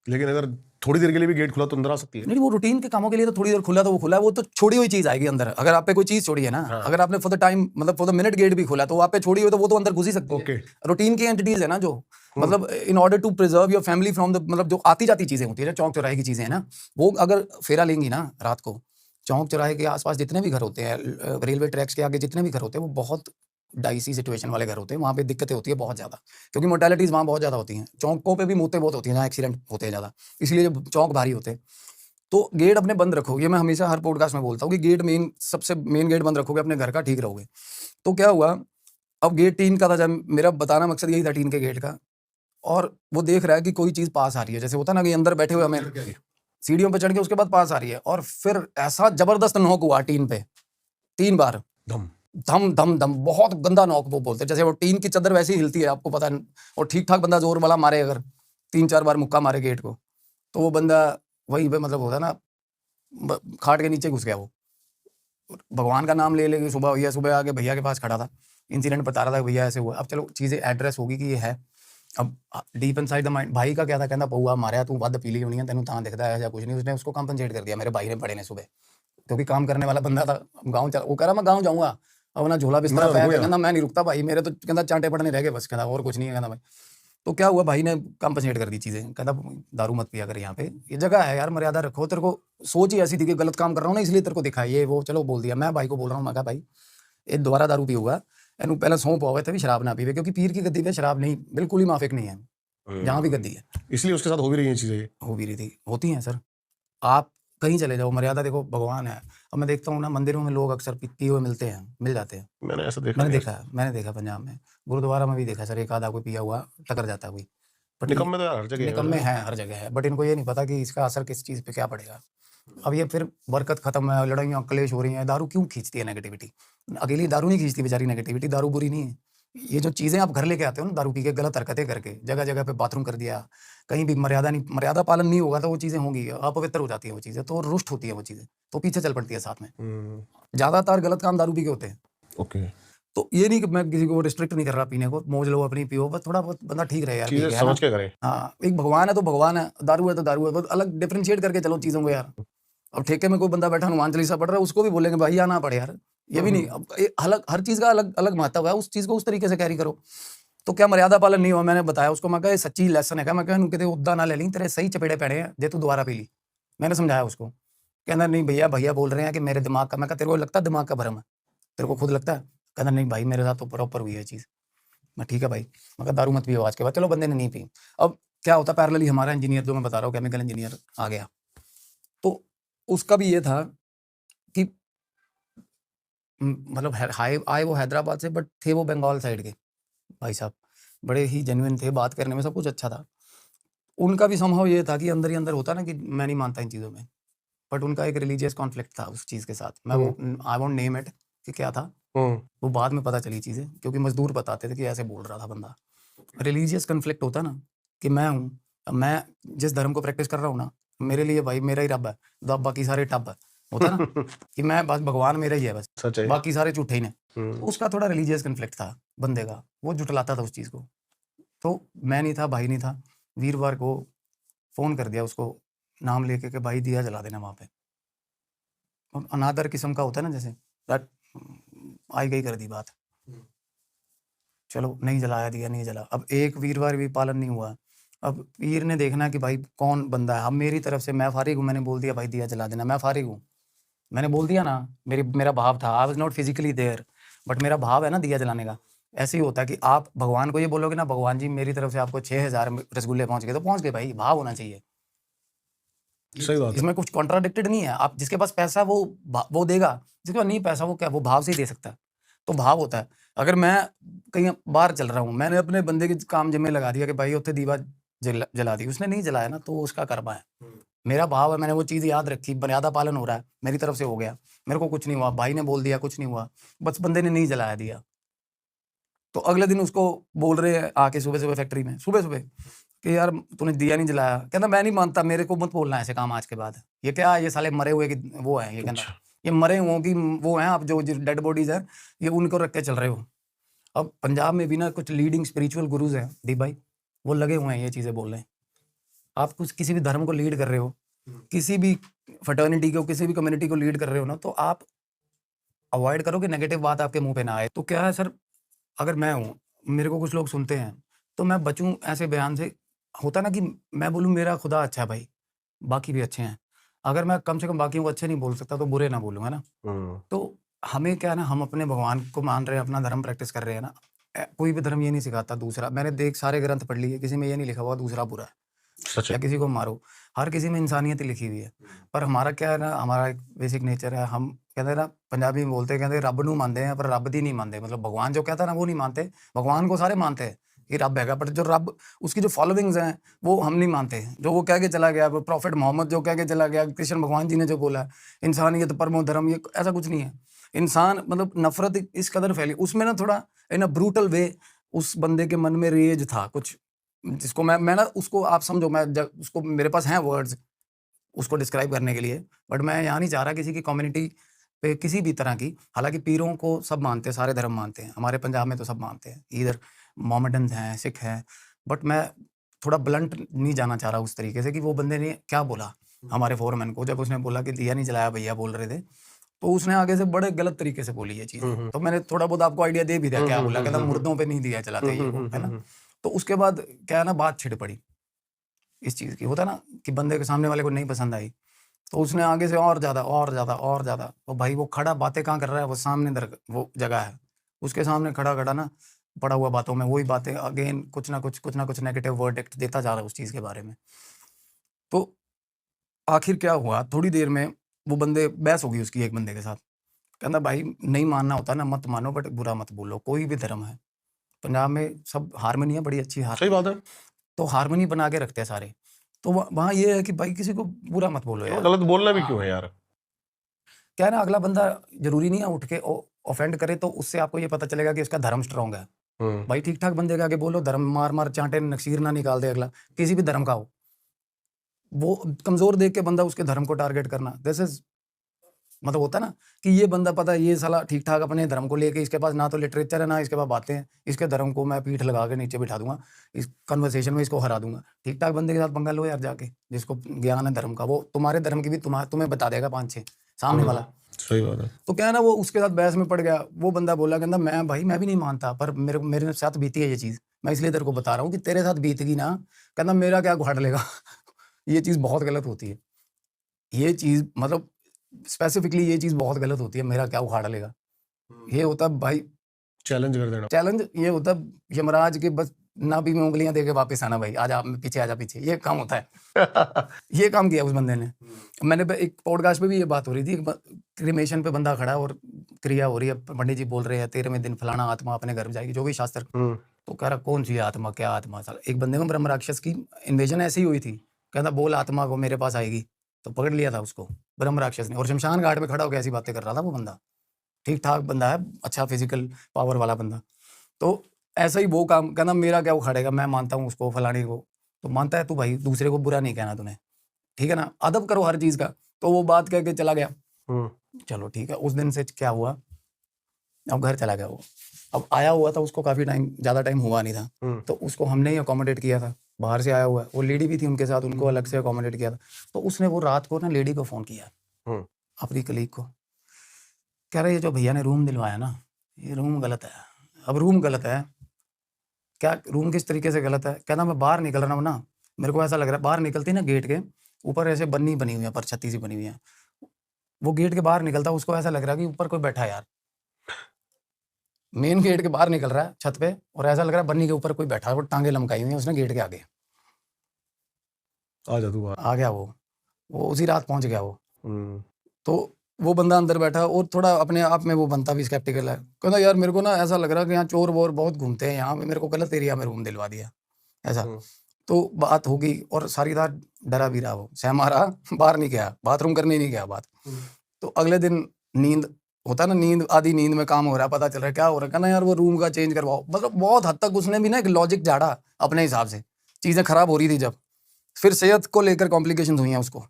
लेकिन अगर थोड़ी देर के लिए भी गेट खुला तो अंदर आ सकती है? नहीं, वो रूटीन के कामों के लिए तो थोड़ी देर खुला तो वो खुला है, वो तो छोड़ी हुई चीज आएगी अंदर। अगर आप पे कोई चीज छोड़ी है ना, अगर आपने फॉर द टाइम, मतलब फॉर द मिनट गेट भी खोला, तो आप पे छोड़ी हुई, तो वो तो अंदर घुस ही सकती है। रूटीन की एंटिटीज है ना जो, मतलब in order to preserve your family from the, मतलब जो आती जाती चीजें होती है, चौक चौराहे की चीजें हैं ना, वो अगर फेरा लेंगी ना रात को, चौक चौराहे के आसपास जितने भी घर होते हैं, रेलवे ट्रैक्स के आगे जितने भी घर होते हैं, वो बहुत डाइसी सिचुएशन वाले घर होते हैं। वहाँ पे दिक्कतें होती है बहुत ज़्यादा, क्योंकि मोर्टेलिटीज़ वहाँ बहुत ज़्यादा होती हैं। चौकों पे भी मौतें बहुत होती हैं जहाँ एक्सीडेंट होते हैं ज़्यादा, इसलिए चौक भारी होते हैं। तो गेट अपने बंद रखो, ये मैं हमेशा हर पॉडकास्ट में बोलता हूँ कि गेट मेन, सबसे मेन गेट बंद रखोगे अपने घर का, ठीक रहोगे। तो क्या हुआ, अब गेट टीन का था, जब मेरा बताना मकसद यही था टीन के गेट का। और वो देख रहा है कि कोई चीज़ पास आ रही है, जैसे होता ना कि अंदर बैठे हुए हमें सीढ़ियों पे चढ़ के उसके बाद पास आ रही है। और फिर ऐसा जबरदस्त नॉक हुआ टीन पे 3 बार, धम धम धम, बहुत गंदा नॉक वो बोलते हैं, जैसे वो टीन की चादर वैसी हिलती है, आपको पता है। और ठीक ठाक बंदा जोर वाला मारे, अगर 3-4 बार मुक्का मारे गेट को, तो वो बंदा वहीं पे, मतलब होता है ना, खाट के नीचे घुस गया वो। भगवान का नाम ले लेके सुबह आके भैया के पास खड़ा था, इंसिडेंट बता रहा था कि भैया ऐसे हुआ। अब चलो चीज़ें एड्रेस होगी कि ये है। अब डीप इनसाइड द माइंड भाई का क्या था, कहना पऊआ मारिया तू वध पीली होनी है तेनों तां दिखता है या कुछ नहीं। उसने उसको कॉम्पनसेट कर दिया मेरे भाई ने बड़े ने सुबह, क्योंकि काम करने वाला बंदा था। गाँव चल वो कह रहा मैं गाँव जाऊँगा, अब ना झोला बिस्तरा मैं पैक रुक है, गया। कहना मैं नहीं रुकता भाई, मेरे तो कहना चांटे पड़ने रह गए बस, कहना और कुछ नहीं है कहना भाई। तो क्या हुआ, भाई ने कॉम्पनसेट कर दी चीज़ें, कहता दारू मत पिया कर यहाँ पे, ये जगह है यार, मर्यादा रखो। तेरे को सोच ही ऐसी थी कि गलत काम कर रहा हूँ ना, इसलिए तेरे को दिखा ये वो, चलो बोल दिया। मैं भाई को बोल रहा हूँ, मैं कहा भाई ये दोबारा दारू पीऊगा, एनू पहले सौंप पाओगे तभी शराब ना पीवे, क्योंकि पीर की गद्दी पे शराब नहीं, बिल्कुल ही माफिक नहीं है जहाँ भी गद्दी है। इसलिए उसके साथ हो भी रही हैं चीजें। हो भी रही थी, होती हैं सर। आप कहीं चले जाओ, मर्यादा देखो, भगवान है। अब मैं देखता हूँ ना मंदिरों में लोग अक्सर पिए हुए मिलते हैं, मिल जाते हैं। मैंने ऐसा देखा नहीं है। मैंने देखा पंजाब में, गुरुद्वारा में भी देखा सर, एक आधा कोई पिया हुआ टकर जाता है कोई। बट निकम में तो यार हर जगह है निकम्मे वैसे। हैं, हर जगह है, बट इनको ये नहीं पता कि इसका असर किस चीज़ पे क्या पड़ेगा। अब ये फिर बरकत खत्म है, लड़ाइयाँ क्लेश हो रही हैं। दारू क्यों खींचती है नेगेटिविटी? अकेली दारू नहीं खींचती बेचारी नेगेटिविटी, दारू बुरी नहीं है। ये जो चीज़ें आप घर लेके आते हो ना दारू पी के, गलत हरकतें करके, जगह जगह पे बाथरूम कर दिया, कहीं भी मर्यादा पालन नहीं होगा तो वो चीज़ें होंगी, अपवित्र हो जाती है वो चीज़ें, तो रुष्ट होती है वो चीज़ें, तो पीछे चल पड़ती है साथ में। ज़्यादातर गलत काम दारू पी के होते हैं। ओके। तो ये नहीं कि मैं किसी को रिस्ट्रिक्ट नहीं कर रहा पीने को, मौज लो अपनी पियो, बस थोड़ा बहुत बंदा ठीक रहे यार पी चीजें के, है ना? समझ के करें। हाँ, एक भगवान है तो भगवान है, दारू है तो दारू है, बस अलग डिफरेंशिएट करके चलो चीज़ों को यार। अब ठेके में कोई बंदा बैठा हनुमान चालीसा पढ़ रहा है, उसको भी बोलेंगे भाई आना पड़े यार, ये भी नहीं। अब अलग हर चीज़ का अलग अलग महत्व है, उस चीज़ को उस तरीके से कैरी करो। तो क्या मर्यादा पालन नहीं हुआ, मैंने बताया उसको, मैं कहा ये सच्ची लेसन है, मैं कहा कितने उद्दा ना ले ली, तेरे सही चपेड़े पड़े हैं जे तू दोबारा पी ली। मैंने समझाया उसको, कहना नहीं भैया भैया बोल रहे हैं कि मेरे दिमाग का। मैं कहा तेरे को लगता है दिमाग का भ्रम है, तेरे को खुद लगता है? कहना नहीं भाई मेरे साथ तो प्रॉपर हुई है चीज़। मैं ठीक है भाई, मैं कहा दारू मत पियो आज के बाद। चलो बंदे ने नहीं पी। अब क्या होता पैरेलली हमारा इंजीनियर जो मैं बता रहा हूँ, केमिकल इंजीनियर आ गया, तो उसका भी ये था कि मतलब आए वो हैदराबाद से, बट थे वो बंगाल साइड के भाई साहब, बड़े ही जेन्युइन थे, बात करने में सब कुछ अच्छा था। उनका भी संभव ये था कि अंदर ही अंदर होता ना कि मैं नहीं मानता इन चीज़ों में, बट उनका एक रिलीजियस कॉन्फ्लिक्ट था उस चीज़ के साथ। मैं वो आई वोंट नेम इट कि क्या था, वो बाद में पता चली चीज़ें, क्योंकि मजदूर बताते थे कि ऐसे बोल रहा था बंदा। रिलीजियस कॉन्फ्लिक्ट होता ना कि मैं हूँ, मैं जिस धर्म को प्रैक्टिस कर रहा हूँ ना, मेरे लिए भाई मेरा ही रब है, बाकी सारे टब है, होता ना कि मैं बस भगवान मेरा ही है बस, सच है। बाकी सारे झूठे ही ने। तो उसका थोड़ा रिलीजियस कॉन्फ्लिक्ट था बंदे का, वो जुटलाता था उस चीज़ को। तो मैं नहीं था, भाई नहीं था, वीरवार को फ़ोन कर दिया उसको, नाम लेके कि भाई दिया जला देना वहाँ पे। अब अनादर किस्म का होता है ना, जैसे दैट आई गई कर दी बात। चलो नहीं जलाया, दिया नहीं जला। अब एक वीरवार भी पालन नहीं हुआ। अब पीर ने देखना कि भाई कौन बंदा है। अब मेरी तरफ से मैं फारिग हूँ, मैंने बोल दिया भाई दिया जला देना, मैं फारिग हूँ, मैंने बोल दिया ना, मेरा भाव था। I was not physically there, but मेरा भाव है ना दिया जलाने का। ऐसे ही होता है कि आप भगवान को ये बोलोगे ना, भगवान जी मेरी तरफ से आपको 6000 रसगुल्ले पहुंच गए, तो पहुंच गए भाई, भाव होना चाहिए। सही बात है। इसमें कुछ कॉन्ट्राडिक्टेड नहीं है। आप जिसके पास पैसा वो देगा, जिसके पास नहीं पैसा वो क्या, वो भाव से ही दे सकता है। तो भाव होता है। अगर मैं कहीं बाहर चल रहा हूँ, मैंने अपने बंदे के काम जिम्मे लगा दिया कि भाई उत्थे दीवा जला दी, उसने नहीं जलाया ना, तो वो उसका कर्मा है। मेरा भाव है, मैंने वो चीज़ याद रखी, मर्यादा पालन हो रहा है, मेरी तरफ से हो गया, मेरे को कुछ नहीं हुआ, भाई ने बोल दिया कुछ नहीं हुआ, बस बंदे ने नहीं जलाया दिया। तो अगले दिन उसको बोल रहे हैं आके सुबह फैक्ट्री में, सुबह कि यार तूने दिया नहीं जलाया। कहना मैं नहीं मानता, मेरे को मत बोलना ऐसे काम आज के बाद। ये क्या, ये साले मरे हुए की वो है, ये कहना ये मरे हुओं की वो हैं, आप जो डेड बॉडीज हैं ये उनको रख के चल रहे हो। अब पंजाब में भी ना कुछ लीडिंग स्पिरिचुअल गुरुज हैं दीप भाई, वो लगे हुए हैं ये चीज़ें बोल रहे हैं। आप कुछ किसी भी धर्म को लीड कर रहे हो, किसी भी फटर्निटी को, किसी भी कम्युनिटी को लीड कर रहे हो ना, तो आप अवॉइड करो कि नेगेटिव बात आपके मुंह पे ना आए। तो क्या है सर, अगर मैं हूँ, मेरे को कुछ लोग सुनते हैं, तो मैं बचूं ऐसे बयान से। होता ना कि मैं बोलूँ मेरा खुदा अच्छा है भाई, बाकी भी अच्छे हैं। अगर मैं कम से कम बाकियों को अच्छे नहीं बोल सकता तो बुरे ना बोलूँ, है ना? तो हमें क्या है ना, हम अपने भगवान को मान रहे हैं, अपना धर्म प्रैक्टिस कर रहे हैं ना। कोई भी धर्म ये नहीं सिखाता दूसरा। मैंने देख सारे ग्रंथ पढ़ लिए, किसी में ये नहीं लिखा हुआ दूसरा बुरा है सच या है। किसी को मारो। हर किसी में इंसानियत ही लिखी हुई है। पर हमारा क्या है ना, हमारा एक बेसिक नेचर है, हम कहते हैं ना, पंजाबी में बोलते हैं, कहते रब नूं मानते हैं पर रब दी नहीं मानते। मतलब भगवान जो कहता है ना वो नहीं मानते, भगवान को सारे मानते हैं कि रब हैगा, बट जो रब उसकी जो फॉलोइंग्स हैं वो हम नहीं मानते। जो वो कह के चला गया, प्रॉफिट मोहम्मद जो कह के चला गया, कृष्ण भगवान जी ने जो बोला इंसानियत परमो धर्म, ये ऐसा कुछ नहीं है। इंसान मतलब नफरत इस कदर फैली उसमें ना, थोड़ा इन अ ब्रूटल वे उस बंदे के मन में रेज था कुछ, जिसको मैं ना उसको आप समझो, मैं जब उसको मेरे पास हैं वर्ड्स उसको डिस्क्राइब करने के लिए, बट मैं यहाँ नहीं चाह रहा किसी की कम्युनिटी पे किसी भी तरह की, हालांकि पीरों को सब मानते हैं, सारे धर्म मानते हैं, हमारे पंजाब में तो सब मानते हैं, इधर मोहम्मडन हैं, सिख हैं, बट मैं थोड़ा ब्लंट नहीं जाना चाह रहा उस तरीके से कि वो बंदे ने क्या बोला हमारे फोरमैन को, जब उसने बोला कि दिया नहीं जलाया भैया बोल रहे थे, तो उसने आगे से बड़े गलत तरीके से बोली ये चीज़। तो मैंने थोड़ा बहुत आपको आइडिया दे भी दिया क्या बोला, कहता मुर्दों पे नहीं दिया जलाते ये वो, है ना। तो उसके बाद क्या है ना, बात छिड़ पड़ी इस चीज़ की, होता ना कि बंदे के सामने वाले को नहीं पसंद आई, तो उसने आगे से और ज़्यादा और ज़्यादा और ज़्यादा, तो भाई वो खड़ा बातें कहाँ कर रहा है, वो सामने वो जगह है, उसके सामने खड़ा खड़ा ना पड़ा हुआ बातों में वही बातें अगेन कुछ ना कुछ नेगेटिव वर्डिक्ट देता जा रहा है उस चीज़ के बारे में। तो आखिर क्या हुआ, थोड़ी देर में वो बंदे बहस हो गई उसकी एक बंदे के साथ, कहता भाई नहीं मानना होता ना मत मानो, बट बुरा मत बोलो, कोई भी धर्म है, पंजाब में सब हारमोनी है, बड़ी अच्छी सही हारमोनी बात है। तो हारमोनी बना के रखते हैं सारे। तो वहाँ ये है कि भाई किसी को बुरा मत बोलो यार। गलत बोलना भी हाँ। क्यों है यार। क्या है ना, अगला बंदा जरूरी नहीं है उठ के ऑफेंड करे, तो उससे आपको ये पता चलेगा कि इसका धर्म स्ट्रांग है। भाई ठीक ठाक बंदे के आगे बोलो, धर्म मार मार चांटे नक्सीर ना निकाल दे अगला, किसी भी धर्म का हो, वो कमजोर देख के बंदा उसके धर्म को टारगेट करना, दिस इज मतलब होता ना कि ये बंदा पता है ये साला ठीक ठाक अपने धर्म को लेके, इसके पास ना तो लिटरेचर है ना इसके पास बातें हैं, इसके धर्म को मैं पीठ लगा के नीचे बिठा दूंगा, इस कन्वर्सेशन में इसको हरा दूंगा। ठीक ठाक बंदे के साथ पंगा लो यार जाके, जिसको ज्ञान है धर्म का, वो तुम्हारे धर्म की भी तुम्हें बता देगा 5-6 सामने वाला। सही बात है। तो क्या है ना, वो उसके साथ बहस में पड़ गया, वो बंदा बोला कहता मैं भी नहीं मानता, पर मेरे साथ बीती है ये चीज़, मैं इसलिए तेरे को बता रहा हूँ कि तेरे साथ बीतगी ना, कहता मेरा क्या उखाड़ लेगा। ये चीज़ बहुत गलत होती है, ये चीज़ मतलब स्पेसिफिकली ये चीज़ बहुत गलत होती है, मेरा क्या उखाड़ लेगा। ये होता है भाई चैलेंज कर देना। चैलेंज, ये होता है यमराज के बस नाभि में उंगलियां दे के वापस आना, भाई आजा पीछे, आजा पीछे, ये काम होता है। ये काम किया उस बंदे ने। मैंने एक पॉडकास्ट पे भी ये बात हो रही थी, क्रिमेशन पे बंदा खड़ा है और क्रिया हो रही है, पंडित जी बोल रहे हैं 13वें दिन फलाना आत्मा अपने घर जाएगी, जो भी शास्त्र। तो कह रहा कौन सी आत्मा, क्या आत्मा, साला एक बंदे में ब्रह्म राक्षस की इन्वेजन ऐसी हुई थी, कहता बोल आत्मा को मेरे पास आएगी, तो पकड़ लिया था उसको ब्रह्म राक्षस ने, और शमशान घाट में खड़ा होकर ऐसी बातें कर रहा था वो बंदा, ठीक ठाक बंदा है, अच्छा फिजिकल पावर वाला बंदा। तो ऐसा ही वो काम, कहना मेरा क्या उखाड़ेगा, मैं मानता हूँ उसको फलाने को, तो मानता है तू भाई, दूसरे को बुरा नहीं कहना तूने, ठीक है ना, अदब करो हर चीज का। तो वो बात कह के चला गया, चलो ठीक है। उस दिन से क्या हुआ, अब घर चला गया वो, अब आया हुआ था, उसको काफी टाइम, ज्यादा टाइम हुआ नहीं था, तो उसको हमने ही अकोमोडेट किया था, बाहर से आया हुआ है, वो लेडी भी थी उनके साथ, उनको अलग से अकोमोडेट किया था। तो उसने वो रात को ना लेडी को फोन किया, अपनी कलीग को, कह रहा ये जो भैया ने रूम दिलवाया ना, ये रूम गलत है। अब रूम गलत है, क्या रूम किस तरीके से गलत है, कहना मैं बाहर निकल रहा हूँ ना, मेरे को ऐसा लग रहा है, बाहर निकलती ना गेट के ऊपर ऐसे बन्नी बनी हुई है, पर छत्ती सी बनी हुई है, वो गेट के बाहर निकलता, उसको ऐसा लग रहा है कि ऊपर कोई बैठा है यार, मेन गेट के बाहर निकल रहा है छत पे, और ऐसा लग रहा है बन्नी के ऊपर कोई बैठा है, वो टांगे लमकाई हुई है उसने गेट के आगे। आ जा तू बाहर। आ गया वो उसी रात पहुंच गया वो। तो वो बंदा अंदर बैठा और थोड़ा अपने आप में वो बनता भी स्केप्टिकल है, कहता यार मेरे को ना ऐसा लग रहा है कि यहाँ चोर वोर बहुत घूमते हैं, यहाँ पे मेरे को गलत एरिया में रूम दिलवा दिया ऐसा। तो बात होगी और सारी रात डरा भी रहा, वो सहमा रहा, बाहर नहीं गया, बाथरूम करने नहीं गया बात। तो अगले दिन नींद होता ना, नींद आधी नींद में काम हो रहा है, पता चल रहा है क्या हो रहा है, कहना यार वो रूम का चेंज करवाओ। मतलब बहुत हद तक उसने भी ना एक लॉजिक झाड़ा अपने हिसाब से, चीजें खराब हो रही थी जब, फिर सेहत को लेकर कॉम्प्लिकेशन हुई हैं उसको।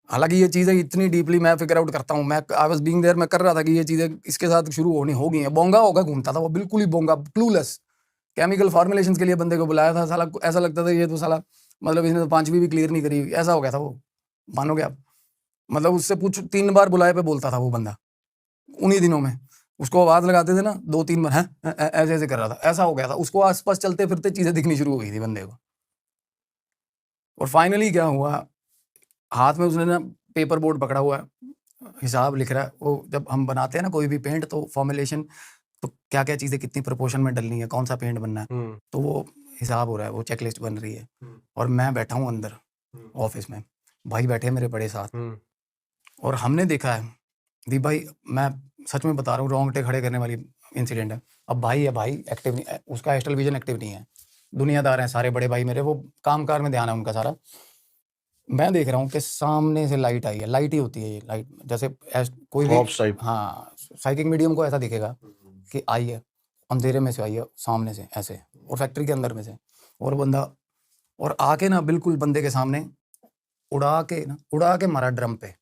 हालांकि ये चीजें इतनी डीपली मैं फिगर आउट करता हूँ, मैं आई वाज बीइंग देयर, मैं कर रहा था कि ये चीजें इसके साथ शुरू होनी हो गई हैं। बोंगा होगा घूमता था वो, बिल्कुल ही बोंगा, क्लूलेस, केमिकल फॉर्मुलेशंस के लिए बंदे को बुलाया था, साला ऐसा लगता था ये तो साला मतलब इसने तो 5वीं भी क्लियर नहीं करी, ऐसा हो गया था वो, मानोगे आप। मतलब उससे पूछ 3 बार बुलाए पे बोलता था वो बंदा उन्हीं दिनों में, उसको आवाज लगाते थे ना 2-3 बार, हैं ऐसे ऐसे कर रहा था, ऐसा हो गया था उसको, आसपास चलते फिरते चीजें दिखनी शुरू हो गई थी बंदे को। और फाइनली क्या हुआ, हाथ में उसने ना पेपर बोर्ड पकड़ा हुआ है, हिसाब लिख रहा है वो, जब हम बनाते हैं ना कोई भी पेंट, तो फॉर्मुलेशन, तो क्या क्या चीज़ें कितनी प्रोपोर्शन में डलनी है, कौन सा पेंट बनना है, तो वो हिसाब हो रहा है, वो चेकलिस्ट बन रही है। और मैं बैठा हूँ अंदर ऑफिस में, भाई बैठे हैं मेरे बड़े साथ, और हमने देखा है दी भाई, मैं सच में बता रहा हूँ, रोंगटे खड़े करने वाली इंसिडेंट है। अब भाई है, भाई एक्टिव नहीं, उसका एस्ट्रल विजन एक्टिव नहीं है, दुनियादार हैं सारे बड़े भाई मेरे, वो कामकाज में ध्यान है उनका सारा। मैं देख रहा हूँ कि सामने से लाइट आई है, लाइट ही होती है ये लाइट, जैसे कोई भी, हाँ साइकिक मीडियम को ऐसा दिखेगा कि आई है, अंधेरे में से आई है, सामने से ऐसे, और फैक्ट्री के अंदर में से, और बंदा, और आके ना बिल्कुल बंदे के सामने उड़ा के मारा ड्रम पे,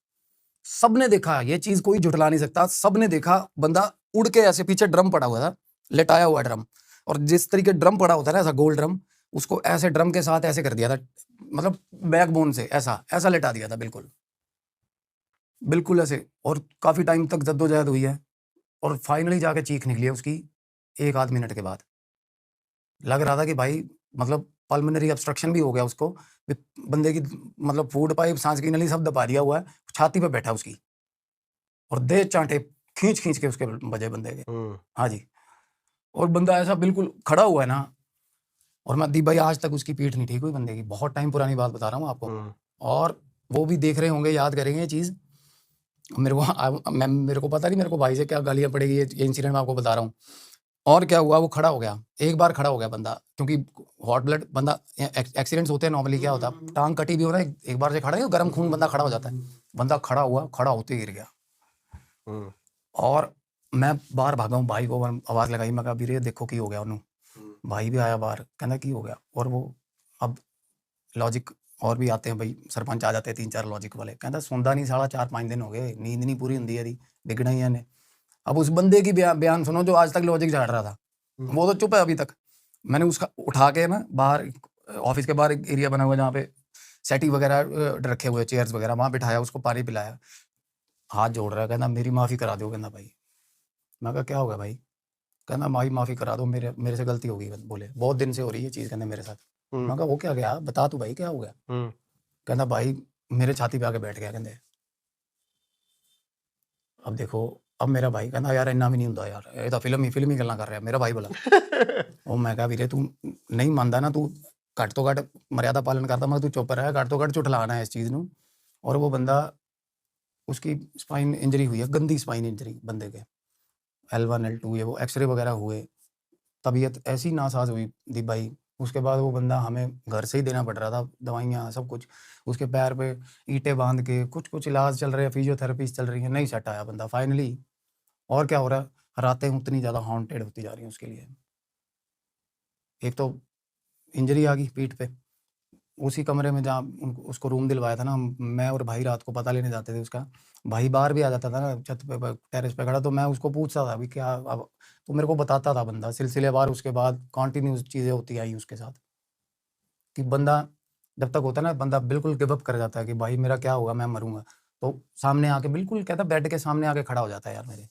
सबने देखा, ये चीज कोई जुटला नहीं सकता, सबने देखा बंदा उड़ के ऐसे पीछे ड्रम पड़ा हुआ था, लेटाया हुआ ड्रम, और जिस तरीके ड्रम पड़ा होता है ना ऐसा गोल ड्रम, उसको ऐसे ड्रम के साथ ऐसे कर दिया था, मतलब बैकबोन से ऐसा ऐसा लेटा दिया था, बिल्कुल बिल्कुल ऐसे। और काफी टाइम तक जद्दोजहद हुई है, और फाइनली जाके चीख निकली है उसकी 1 आध मिनट के बाद। लग रहा था कि भाई मतलब पल्मोनरी ऑब्स्ट्रक्शन भी हो गया उसको, बंदे की मतलब फूड पाइप, सांस की नली सब दबा दिया हुआ है, छाती पे बैठा उसकी, और दे चांटे खींच खींच के उसके बजे बंदे के। हाँ जी। और बंदा ऐसा बिल्कुल खड़ा हुआ है ना, और मैं दीप भाई आज तक उसकी पीठ नहीं ठीक हुई बंदे की, बहुत टाइम पुरानी बात बता रहा हूँ आपको। और वो भी देख रहे होंगे, याद करेंगे ये चीज़। मेरे को पता नहीं मेरे को भाई से क्या गालियाँ पड़ेगी, ये इंसिडेंट मैं आपको बता रहा हूँ। और क्या हुआ, वो खड़ा हो गया, एक बार खड़ा हो गया बंदा, क्योंकि हॉट ब्लड बंदा, एक्सीडेंट्स होते हैं नॉर्मली, क्या होता है टांग कटी भी हो ना, एक बार से खड़ा है गर्म खून बंदा खड़ा हो जाता है। बंदा खड़ा हुआ, खड़ा होते ही गिर गया। और मैं बाहर भागा हूँ, भाई को आवाज़ लगाई, मैं कहा वीरे देखो की हो गया उन्होंने। भाई भी आया बाहर, कहना की हो गया। और वो अब लॉजिक और भी आते हैं भाई, सरपंच आ जाते हैं 3-4 लॉजिक वाले, कहता सौंदा नहीं, साढ़ा 4-5 दिन हो गए, नींद नहीं पूरी होंगी यदि बिगड़ा ही ने। अब उस बंदे की बयान सुनो जो आज तक लॉजिक झाड़ रहा था, वो तो चुप है अभी तक। मैंने उसका उठा के ना बाहर, ऑफिस के बाहर एक एरिया बना हुआ जहाँ पे सेटी वगैरह रखे हुए, चेयर्स वगैरह, वहाँ बिठाया, उसको पानी पिलाया, हाथ जोड़ रहा है, कहना मेरी माफ़ी करा दो। कहना भाई, मैं कहा क्या हो गया भाई? कहना भाई माफ़ी करा दो, मेरे से गलती हो गई। बोले बहुत दिन से हो रही है चीज़, कहना मेरे साथ। मैं कहा वो क्या गया, बता तू भाई क्या हो गया? कहना भाई मेरे छाती पे आके बैठ गया, कहते। अब देखो, अब मेरा भाई कहना यार इन्ना भी नहीं होता यार, ये तो फिल्म ही गल्ला कर रहा है मेरा भाई बोला। और मैं कहा वीरे तू नहीं मानता ना, तू घट तो घट मर्यादा पालन करता, मैं तू चुप रहा, घट तो घट झुठलाना है इस चीज़ नू। और वो बंदा, उसकी स्पाइन इंजरी हुई है, गंदी स्पाइन इंजरी बंदे के, L1 L2 ये वो एक्सरे वगैरह हुए, तबीयत ऐसी नासाज हुई दीप भाई। उसके बाद वो बंदा हमें घर से ही देना पड़ रहा था, दवाइयाँ सब कुछ, उसके पैर पे ईंटें बांध के कुछ इलाज चल रहे हैं, फिजियोथेरेपीज चल रही है, नहीं सेट आया बंदा फाइनली। और क्या हो रहा है, रातें उतनी ज़्यादा हॉन्टेड होती जा रही हैं उसके लिए। एक तो इंजरी आ गई पीठ पे, उसी कमरे में जहाँ उसको रूम दिलवाया था ना, मैं और भाई रात को पता लेने जाते थे उसका। भाई बाहर भी आ जाता था ना, छत पे टेरेस पे खड़ा, तो मैं उसको पूछता था अभी क्या, अब तो मेरे को बताता था बंदा सिलसिलेवार। उसके बाद कॉन्टिन्यूस चीज़ें होती आई उसके साथ, कि बंदा जब तक होता है ना, बंदा बिल्कुल गिव अप कर जाता है कि भाई मेरा क्या होगा, मैं मरूंगा, तो सामने आके बिल्कुल कहता बेड के सामने आके खड़ा हो जाता है यार, मेरे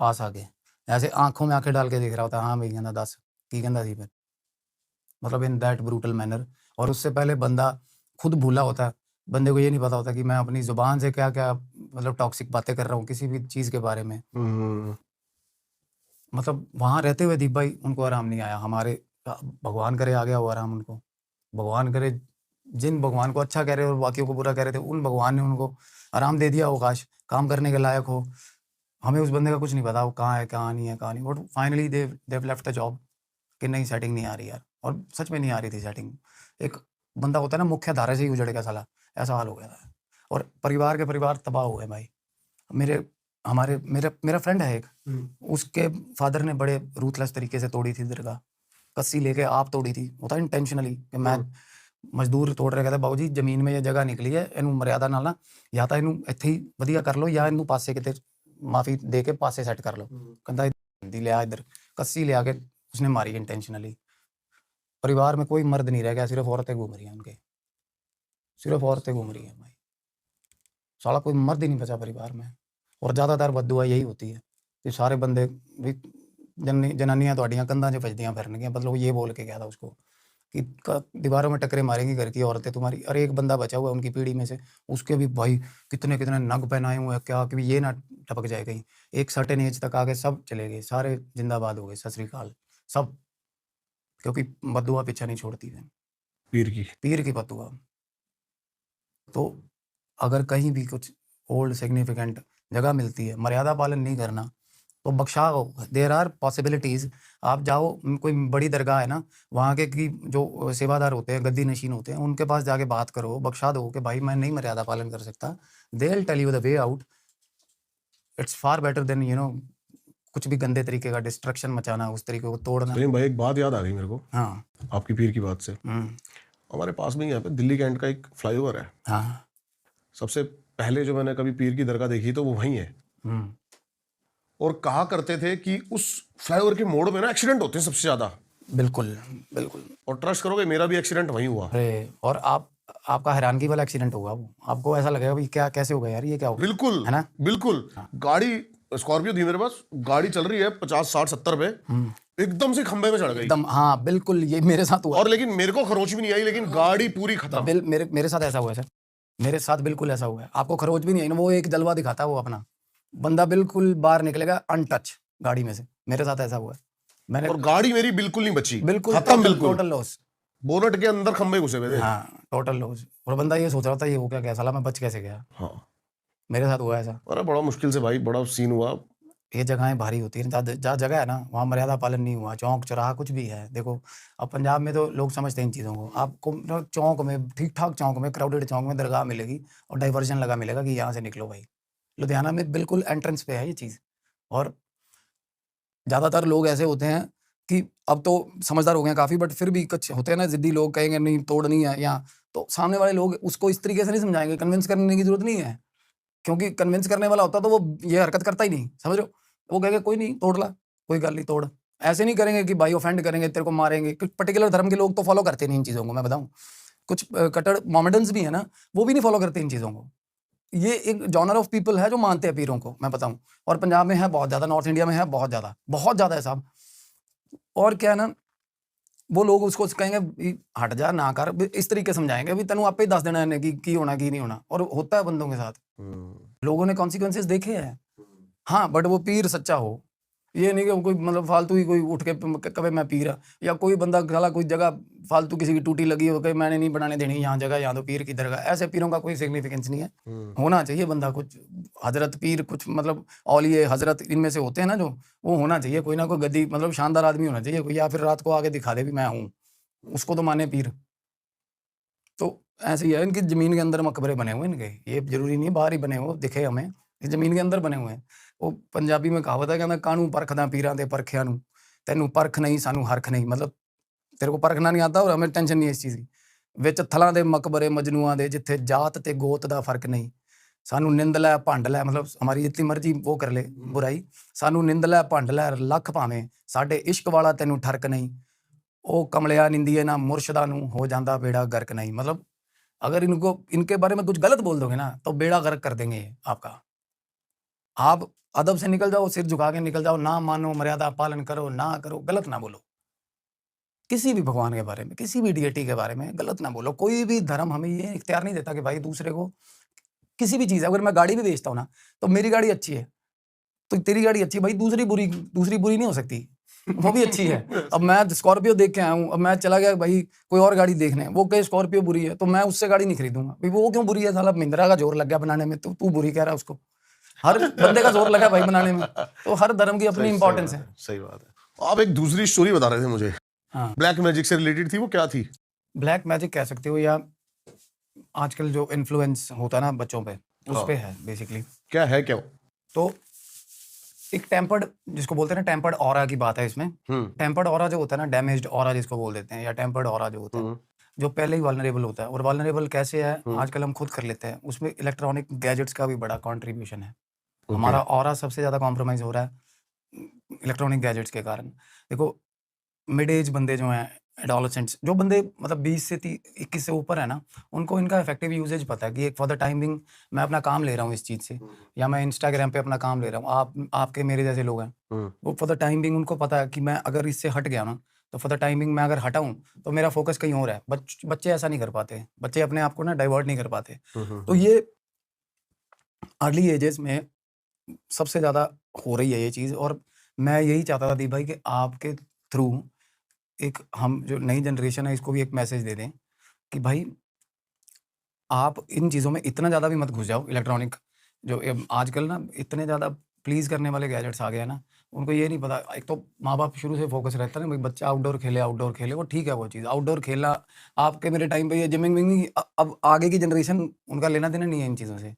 पास आके ऐसे आंखों में आंखें डाल के देख रहा होता है, हाँ भाई कहना दस की कहना थी फिर, मतलब इन दैट ब्रूटल मैनर। और उससे पहले बंदा खुद भूला होता है, बंदे को ये नहीं पता होता कि मैं अपनी जुबान से क्या क्या मतलब टॉक्सिक बातें कर रहा हूँ किसी भी चीज़ के बारे में। मतलब वहाँ रहते हुए दीप भाई उनको आराम नहीं आया, हमारे भगवान करे आ गया वो आराम उनको, भगवान करे, जिन भगवान को अच्छा कह रहे और बाकियों को बुरा कह रहे थे, उन भगवान ने उनको आराम दे दिया, अवकाश, काम करने के लायक हो। हमें उस बंदे का कुछ नहीं पता वो कहाँ है, कहाँ नहीं है, कहाँ नहीं। But finally they left the job, कि नहीं सेटिंग नहीं आ रही यार, और सच में नहीं आ रही थी सेटिंग। एक बंदा होता है ना मुख्य धारा से ही उजड़ गया साला, ऐसा हाल हो गया था। और परिवार तबाह हुए भाई मेरे, हमारे मेरा फ्रेंड है एक, उसके फादर ने बड़े रूथलेस तरीके से तोड़ी थी दरगाह, कस्सी लेके आप तोड़ी थी, होता है इंटेंशनली कि मैं मजदूर तोड़ रहे, कहते बाबू जी जमीन में ये जगह निकली है, इनू मर्यादा नाल ना, या तो इनू ਇੱਥੇ ही ਵਧੀਆ कर लो, या इनू पासे किते माफी दे के पासे सेट कर लो। कहता हिंदी लिया इधर, कस्सी ले आके उसने मारी इंटेंशनली। परिवार में कोई मर्द नहीं रह गया, सिर्फ औरतें घूम रही हैं उनके, सिर्फ औरतें घूम रही हैं भाई, साला कोई मर्द ही नहीं बचा परिवार में। और ज़्यादातर बददुआ यही होती है कि सारे बंदे भी जनानियां ਤੁਹਾਡੀਆਂ ਕੰਧਾਂ 'ਚ ਵੱਜਦੀਆਂ ਫਿਰਨਗੀਆਂ, मतलब ये बोल के गया था उसको कि दीवारों में टकरे मारेंगी घर की औरतें तुम्हारी। अरे एक बंदा बचा हुआ है उनकी पीढ़ी में से, उसके भी भाई कितने कितने नग पहनाए हुए हैं, क्या कि ये ना टपक जाए कहीं। एक सर्टेन एज तक आके सब चले गए, सारे जिंदाबाद हो गए, सत श्री अकाल सब, क्योंकि बददुआ पीछा नहीं छोड़ती है, पीर की बददुआ। तो अगर कहीं भी कुछ ओल्ड सिग्निफिकेंट जगह मिलती है, मर्यादा पालन नहीं करना, तो बख्शाओ, देयर आर पॉसिबिलिटीज़। आप जाओ, कोई बड़ी दरगाह है ना, वहाँ के की जो सेवादार होते हैं, गद्दी नशीन होते हैं, उनके पास जाके बात करो, बख्शा दो कि भाई मैं नहीं मर्यादा पालन कर सकता, they will tell you the way out. It's far better than कुछ भी गंदे तरीके का डिस्ट्रक्शन मचाना, उस तरीके को तोड़ना। सलीम भाई एक बात याद आ गई मेरे को, हाँ आपकी पीर की बात से। हमारे पास में यहाँ पे दिल्ली कैंट का एक फ्लाईओवर है, हाँ सबसे पहले जो मैंने कभी पीर की दरगाह देखी तो वो वहीं है, और कहा करते थे कि उस फ्लाईओवर के मोड़ में ना एक्सीडेंट होते हैं सबसे ज्यादा। बिल्कुल बिल्कुल। और ट्रस्ट करोगे मेरा भी एक्सीडेंट वहीं हुआ। अरे और आपका हैरानगी वाला एक्सीडेंट होगा वो, आपको ऐसा लगेगा भाई क्या कैसे हो गया यार, ये क्या हो गया, बिल्कुल है ना? बिल्कुल। गाड़ी स्कॉर्पियो थी मेरे पास, गाड़ी चल रही है 50 60 70 पे, एकदम से खंबे में चढ़ गई। एकदम, हाँ बिल्कुल, ये मेरे साथ हुआ। और लेकिन मेरे को खरोच भी नहीं आई, लेकिन गाड़ी पूरी खत्म। मेरे साथ ऐसा हुआ है सर, मेरे साथ बिल्कुल ऐसा हुआ है। आपको खरोच भी नहीं आई ना, वो एक जलवा दिखाता है वो अपना, बंदा बिल्कुल बाहर निकलेगा अनटच गाड़ी में से। मेरे साथ ऐसा हुआ है, मैंने और गाड़ी मेरी बिल्कुल नहीं बची, बिल्कुल खत्म, बिल्कुल टोटल लॉस। बोनट के अंदर खंबे घुसे हुए थे। हाँ टोटल लॉस। और बंदा ये सोच रहा था ये हो क्या, साला मैं बच कैसे गया। हाँ, मेरे साथ हुआ ऐसा। अरे बड़ा मुश्किल से भाई, बड़ा सीन हुआ। ये जगहें भारी होती हैं, जहाँ जगह है ना वहाँ मर्यादा पालन नहीं हुआ, चौक चौराहा कुछ भी है। देखो अब पंजाब में तो लोग समझते हैं इन चीज़ों को, आपको ना चौक में, ठीक ठाक चौक में, क्राउडेड चौक में दरगाह मिलेगी और डाइवर्जन लगा मिलेगा कि यहाँ से निकलो भाई। लुधियाना में बिल्कुल एंट्रेंस पे है ये चीज़। और ज़्यादातर लोग ऐसे होते हैं कि अब तो समझदार हो गए हैं काफ़ी, बट फिर भी कुछ होते हैं ना ज़िद्दी लोग, कहेंगे नहीं तोड़नी है यहाँ, तो सामने वाले लोग उसको इस तरीके से नहीं समझाएंगे, कन्विंस करने की जरूरत नहीं है, क्योंकि कन्विंस करने वाला होता तो वो ये हरकत करता ही नहीं, समझ रहे हो? वो कहेंगे कोई नहीं तोड़ ला, कोई गल नहीं तोड़। ऐसे नहीं करेंगे कि भाई ऑफेंड करेंगे, तेरे को मारेंगे। कुछ पर्टिकुलर धर्म के लोग तो फॉलो करते नहीं इन चीज़ों को, मैं बताऊं, कुछ कट्टर मोमेडन्स भी है ना, वो भी नहीं फॉलो करते इन चीज़ों को। ये एक जॉनर ऑफ पीपल है जो मानते हैं पीरों को, मैं बताऊं। और पंजाब में है बहुत ज़्यादा, नॉर्थ इंडिया में है बहुत ज़्यादा है साहब। और क्या है ना, वो लोग उसको कहेंगे भी हट जा ना कर, भी इस तरीके समझाएंगे भी तेनू आपे ही दस देना है कि होना की नहीं होना। और होता है बंदों के साथ, लोगों ने कॉन्सिक्वेंसेस देखे हैं। हाँ बट वो पीर सच्चा हो, ये नहीं कि वो कोई मतलब फालतू ही कोई उठ के कभी मैं पीर, या कोई बंदा साला कोई जगह फालतू किसी की टूटी लगी हो, कहीं मैंने नहीं बनाने देनी यहाँ जगह, यहाँ तो पीर की दरगाह। ऐसे पीरों का कोई सिग्निफिकेंस नहीं है। होना चाहिए बंदा कुछ हजरत पीर, कुछ मतलब औलिये हजरत इनमें से होते हैं ना जो, वो होना चाहिए कोई ना कोई गद्दी, मतलब शानदार आदमी होना चाहिए कोई, या फिर रात को आके दिखा दे भी मैं हूँ, उसको तो माने पीर। तो ऐसे ही है, इनकी जमीन के अंदर मकबरे बने हुए इनके, ये जरूरी नहीं बाहर ही बने हो दिखे हमें, ये जमीन के अंदर बने हुए हैं। वो पंजाबी में कहावत है, कहना कानू परखदा पीरां दे परखिया नू, तेनू परख नहीं सानू हरख नहीं। मतलब तेरे को परखना नहीं आता और हमें टेंशन नहीं है इस चीज़ की। विच थलां दे मकबरे मजनूआं दे, जिथे जात ते गोत दा फर्क नहीं, सानू निंद लै भंड लै, मतलब हमारी जितनी मर्जी वो कर ले बुराई, सानू निंद लै भंड लै लख भावें, साडे इश्क वाला तेनू ठरक नहीं, ओ कमलिया निंदिए ना मुर्शदा नू, हो जांदा बेड़ा गर्क नहीं। मतलब अगर इनको इनके बारे में कुछ गलत बोल दोगे ना तो बेड़ा गर्क कर देंगे ये आपका। आप अदब से निकल जाओ, सिर झुका के निकल जाओ, ना मानो, मर्यादा पालन करो, ना करो, गलत ना बोलो। किसी भी भगवान के बारे में, किसी भी डिएटी के बारे में गलत ना बोलो। कोई भी धर्म हमें ये इख्तियार नहीं देता कि भाई दूसरे को किसी भी चीज़, अगर मैं गाड़ी भी बेचता हूँ ना, तो मेरी गाड़ी अच्छी है तो तेरी गाड़ी अच्छी है भाई, दूसरी बुरी नहीं हो सकती, वो भी अच्छी है। अब मैं स्कॉर्पियो देख के आया हूँ, अब मैं चला गया भाई कोई और गाड़ी देखने, वो कहे स्कॉर्पियो बुरी है, तो मैं उससे गाड़ी नहीं खरीदूंगा भाई। वो क्यों बुरी है, साला महिंद्रा का जोर लग गया बनाने में, तो तू बुरी कह रहा है उसको। हर बंदे का जोर लगा भाई बनाने में, तो हर धर्म की अपनी इंपॉर्टेंस है। सही बात है। आप एक दूसरी स्टोरी बता रहे थे मुझे, हाँ, ब्लैक मैजिक से रिलेटेड थी, वो क्या थी? ब्लैक मैजिक कह सकते हो, या आजकल जो इन्फ्लुएंस होता है ना बच्चों पे, उस पे है बेसिकली। क्या है क्या? तो एक टेम्पर्ड, जिसको बोलते हैं ना टेम्पर्ड ऑरा की बात है इसमें। टेम्पर्ड ऑरा जो होता है ना, डैमेज्ड ऑरा जिसको बोल देते हैं, या टेम्पर्ड ऑरा जो होता है, जो पहले ही वल्नरेबल होता है। और वल्नरेबल कैसे है, आजकल हम खुद कर लेते हैं, उसमें इलेक्ट्रॉनिक गैजेट्स का भी बड़ा कंट्रीब्यूशन है। हमारा ऑरा सबसे ज़्यादा कॉम्प्रोमाइज़ हो रहा है इलेक्ट्रॉनिक गैजेट्स के कारण। देखो मिड एज बंदे जो हैं, एडोलेसेंट्स, जो बंदे मतलब 20 से 21 से ऊपर है ना, उनको इनका इफेक्टिव यूजेज पता है कि एक फॉर द टाइम बिंग मैं अपना काम ले रहा हूँ इस चीज़ से, या मैं इंस्टाग्राम पे अपना काम ले रहा हूँ। आपके मेरे जैसे लोग हैं, वो फॉर द टाइम बिंग उनको पता है कि मैं अगर इससे हट गया ना, तो फॉर द टाइम बिंग मैं अगर हटाऊँ तो मेरा फोकस कहीं और है। बच्चे ऐसा नहीं कर पाते, बच्चे अपने आप को ना डाइवर्ट नहीं कर पाते। तो ये अर्ली एजेस में सबसे ज़्यादा हो रही है ये चीज़। और मैं यही चाहता था दीप भाई कि आपके थ्रू एक हम जो नई जनरेशन है इसको भी एक मैसेज दे दें कि भाई आप इन चीज़ों में इतना ज़्यादा भी मत घुस जाओ। इलेक्ट्रॉनिक जो आजकल ना इतने ज़्यादा प्लीज़ करने वाले गैजेट्स आ गए हैं ना, उनको ये नहीं पता। एक तो माँ बाप शुरू से फोकस रहता है ना भाई बच्चा आउटडोर खेले, वो ठीक है, वो चीज़ आउटडोर खेलना। आपके मेरे टाइम पे ये जिमिंग विमिंग, अब आगे की जनरेशन उनका लेना देना नहीं है इन चीज़ों से।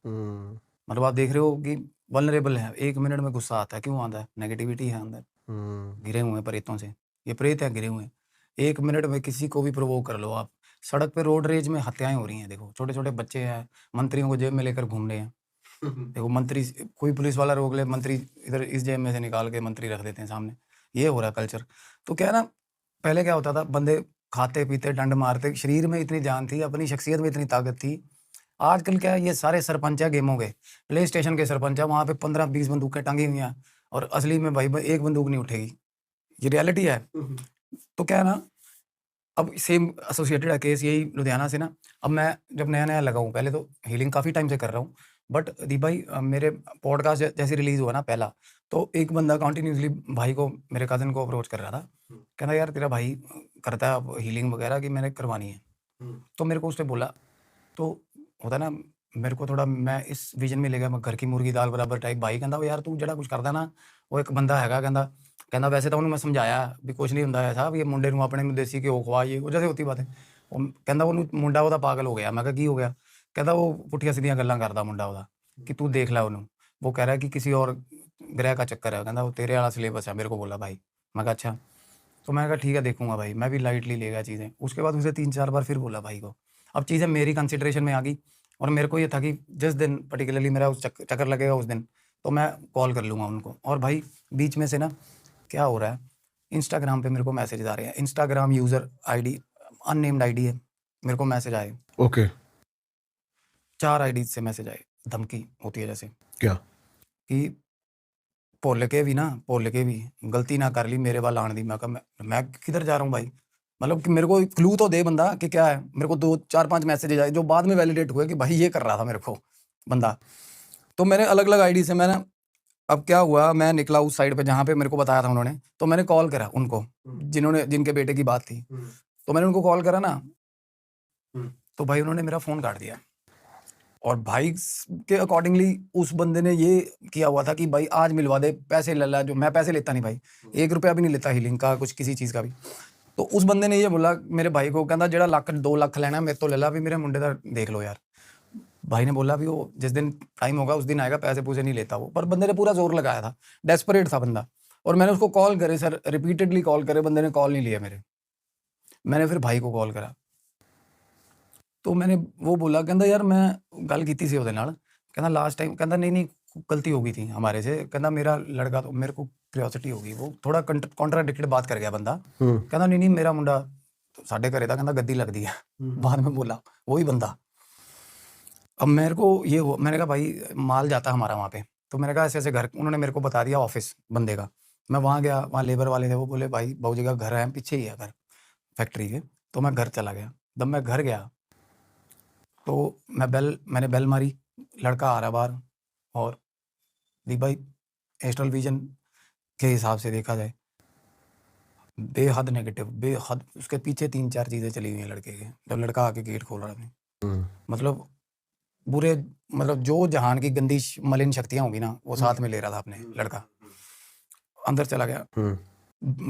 मतलब आप देख रहे हो कि वल्नरेबल है, 1 मिनट में गुस्सा आता है, क्यों आता है? नेगेटिविटी है अंदर, घिरे हुए हैं प्रेतों से, ये प्रेत है घिरे हुए हैं। 1 मिनट में किसी को भी प्रोवोक कर लो आप, सड़क पे रोड रेज में हत्याएं हो रही हैं। देखो छोटे छोटे बच्चे हैं, मंत्रियों को जेब में लेकर घूम रहे हैं। देखो मंत्री, कोई पुलिस वाला रोक ले, मंत्री इधर इस जेब में से निकाल के मंत्री रख देते हैं सामने। ये हो रहा है कल्चर। तो क्या है ना, पहले क्या होता था, बंदे खाते पीते डंड मारते, शरीर में इतनी जान थी, अपनी शख्सियत में इतनी ताकत थी। आजकल क्या है, ये सारे सरपंच है गेमों के, प्ले स्टेशन के सरपंच है, वहाँ पे 15-20 बंदूकें टंगी हुई हैं और असली में भाई एक बंदूक नहीं उठेगी। ये रियलिटी है। तो क्या है ना, अब सेम एसोसिएटेड है केस यही लुधियाना से ना। अब मैं जब नया नया लगा हूँ, पहले तो हीलिंग काफ़ी टाइम से कर रहा हूँ, बट दीप भाई मेरे पॉडकास्ट जैसे रिलीज हुआ ना पहला, तो एक बंदा कंटिन्यूसली भाई को, मेरे कज़न को अप्रोच कर रहा था, कहना यार तेरा भाई करता है अब हीलिंग वगैरह की, मैंने करवानी है। तो मेरे को उसने बोला, तो होता ना, मेरे को थोड़ा, मैं इस विजन में ले गया, मैं घर की मुर्गी दाल बराबर टाइप। भाई कहता वो यार तू जड़ा कुछ करदा ना, वो एक बंदा हैगा कहता वैसे तो उन्होंने मैं समझाया भी कुछ नहीं ਹੁੰਦਾ ऐसा, भी मुंडे ਨੂੰ ਆਪਣੇ ਨੂੰ देसी घ्यो ਖਵਾ, ये जैसे होती बात है। ਉਹ ਕਹਿੰਦਾ ਉਹਨੂੰ ਮੁੰਡਾ ਉਹਦਾ ਪਾਗਲ ਹੋ ਗਿਆ। मैं कहा की हो गया? कहता वो पुठिया सीधियां गल्लां करदा मुंडा ਉਹਦਾ कि तू देख ला ਉਹਨੂੰ, वो कह रहा है कि किसी और ग्रह का चक्कर है। कहता वो तेरे वाला सिलेबस है, मेरे को बोला भाई। मैं कहा अच्छा। तो मैं कहा ठीक है देखूंगा भाई, मैं भी लाइटली ले गया चीज़ें। उसके बाद उसे 3-4 बार फिर बोला भाई को। अब चीज़ें मेरी कंसिडरेशन में आ गई और मेरे को ये था कि जिस दिन पर्टिकुलरली मेरा उस चक्कर लगेगा उस दिन तो मैं कॉल कर लूँगा उनको। और भाई बीच में से ना क्या हो रहा है, इंस्टाग्राम पे मेरे को मैसेज आ रहे हैं। Instagram user ID unnamed ID है, मेरे को मैसेज आए। ओके 4 आईडी से मैसेज आए, धमकी होती है जैसे क्या? कि भुल के भी गलती ना कर ली मेरे वाल आने दी। मैं कहा मैं किधर जा रहा हूँ भाई, मतलब कि मेरे को क्लू तो दे बंदा कि क्या है। मेरे को 2-4-5 मैसेज आए जो बाद में वैलिडेट हुए कि भाई ये कर रहा था मेरे को बंदा। तो मैंने अलग अलग आईडी से मैंने, अब क्या हुआ, मैं निकला उस साइड पे जहाँ पे मेरे को बताया था उन्होंने, तो मैंने कॉल करा उनको जिनके बेटे की बात थी। तो मैंने उनको कॉल करा ना, तो भाई उन्होंने मेरा फ़ोन काट दिया। और भाई के अकॉर्डिंगली उस बंदे ने ये किया हुआ था कि भाई आज मिलवा दे, पैसे ले ला। जो मैं पैसे लेता नहीं भाई, 1 रुपया भी नहीं लेता हीलिंग का, कुछ किसी चीज़ का भी। तो उस बंदे ने ये बोला मेरे भाई को, कहता जेड़ा 1-2 लाख लेना मेरे तो ले ला, भी मेरे मुंडे का देख लो यार। भाई ने बोला भी वो जिस दिन टाइम होगा उस दिन आएगा, पैसे पूसे नहीं लेता वो। पर बंदे ने पूरा जोर लगाया था, डेस्परेट था बंदा। और मैंने उसको कॉल करे सर, रिपीटेडली कॉल करे, बंदे ने कॉल नहीं लिया मेरे। मैंने फिर भाई को कॉल करा, तो मैंने वो बोला, कहता यार मैं गल की सी ਉਹਦੇ ਨਾਲ, कहता लास्ट टाइम, कहता नहीं गलती हो गई थी हमारे से। कहता मेरा लड़का, तो मेरे को क्यूरियोसिटी हो गई, वो थोड़ा कॉन्ट्राडिक्टेड बात कर गया बंदा। कहता नहीं मेरा मुंडा साढ़े घरे था, कहता गद्दी लगती है। बाद में बोला वही बंदा। अब मेरे को ये हो, मैंने कहा भाई माल जाता हमारा वहाँ पे। तो मैंने कहा ऐसे ऐसे घर, उन्होंने मेरे को बता दिया ऑफिस बंदे का। मैं वहाँ गया, वहाँ लेबर वाले थे, वो बोले भाई बाबूजी का घर है पीछे ही है घर फैक्ट्री के। तो मैं घर चला गया। जब मैं घर गया तो मैंने बेल मारी, लड़का आ रहा बाहर। और दीप भाई एस्ट्रल विजन के हिसाब से देखा जाए बेहद नेगेटिव, बेहद। उसके पीछे 3-4 चीज़ें चली हुई हैं लड़के के। जब लड़का आके गेट खोल रहा था, मतलब बुरे, मतलब जो जहान की गंदी मलिन शक्तियां होंगी ना, वो साथ में ले रहा था अपने लड़का। अंदर चला गया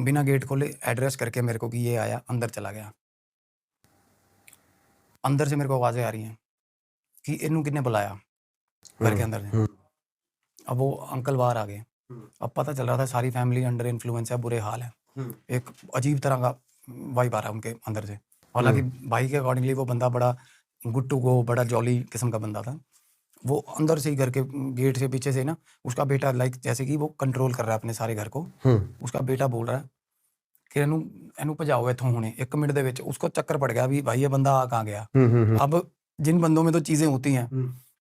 बिना गेट खोले, एड्रेस करके मेरे को कि ये आया, अंदर चला गया। अंदर से मेरे को आवाज़ें आ रही हैं कि इनू किन्ने बुलाया घर के अंदर से। अब वो अंकल बाहर आ गए। अब पता चल रहा था सारी फैमिली अंडर इन्फ्लुएंस है, बुरे हाल है। एक अजीब तरह का वाइब आ रहा है उनके अंदर से। हालांकि भाई के अकॉर्डिंगली वो बंदा बड़ा गुड टू गो, बड़ा जॉली किस्म का बंदा था। वो अंदर से ही घर के गेट से पीछे से ना, उसका बेटा लाइक जैसे कि वो कंट्रोल कर रहा है अपने सारे घर को। उसका बेटा बोल रहा है कि ਇਹਨੂੰ ਭਜਾਓ ਇੱਥੋਂ ਹੁਣੇ 1 मिनट ਦੇ ਵਿੱਚ। उसको चक्कर पड़ गया भी भाई ये बंदा आ कहाँ गया। अब जिन बंदों में तो चीज़ें होती हैं,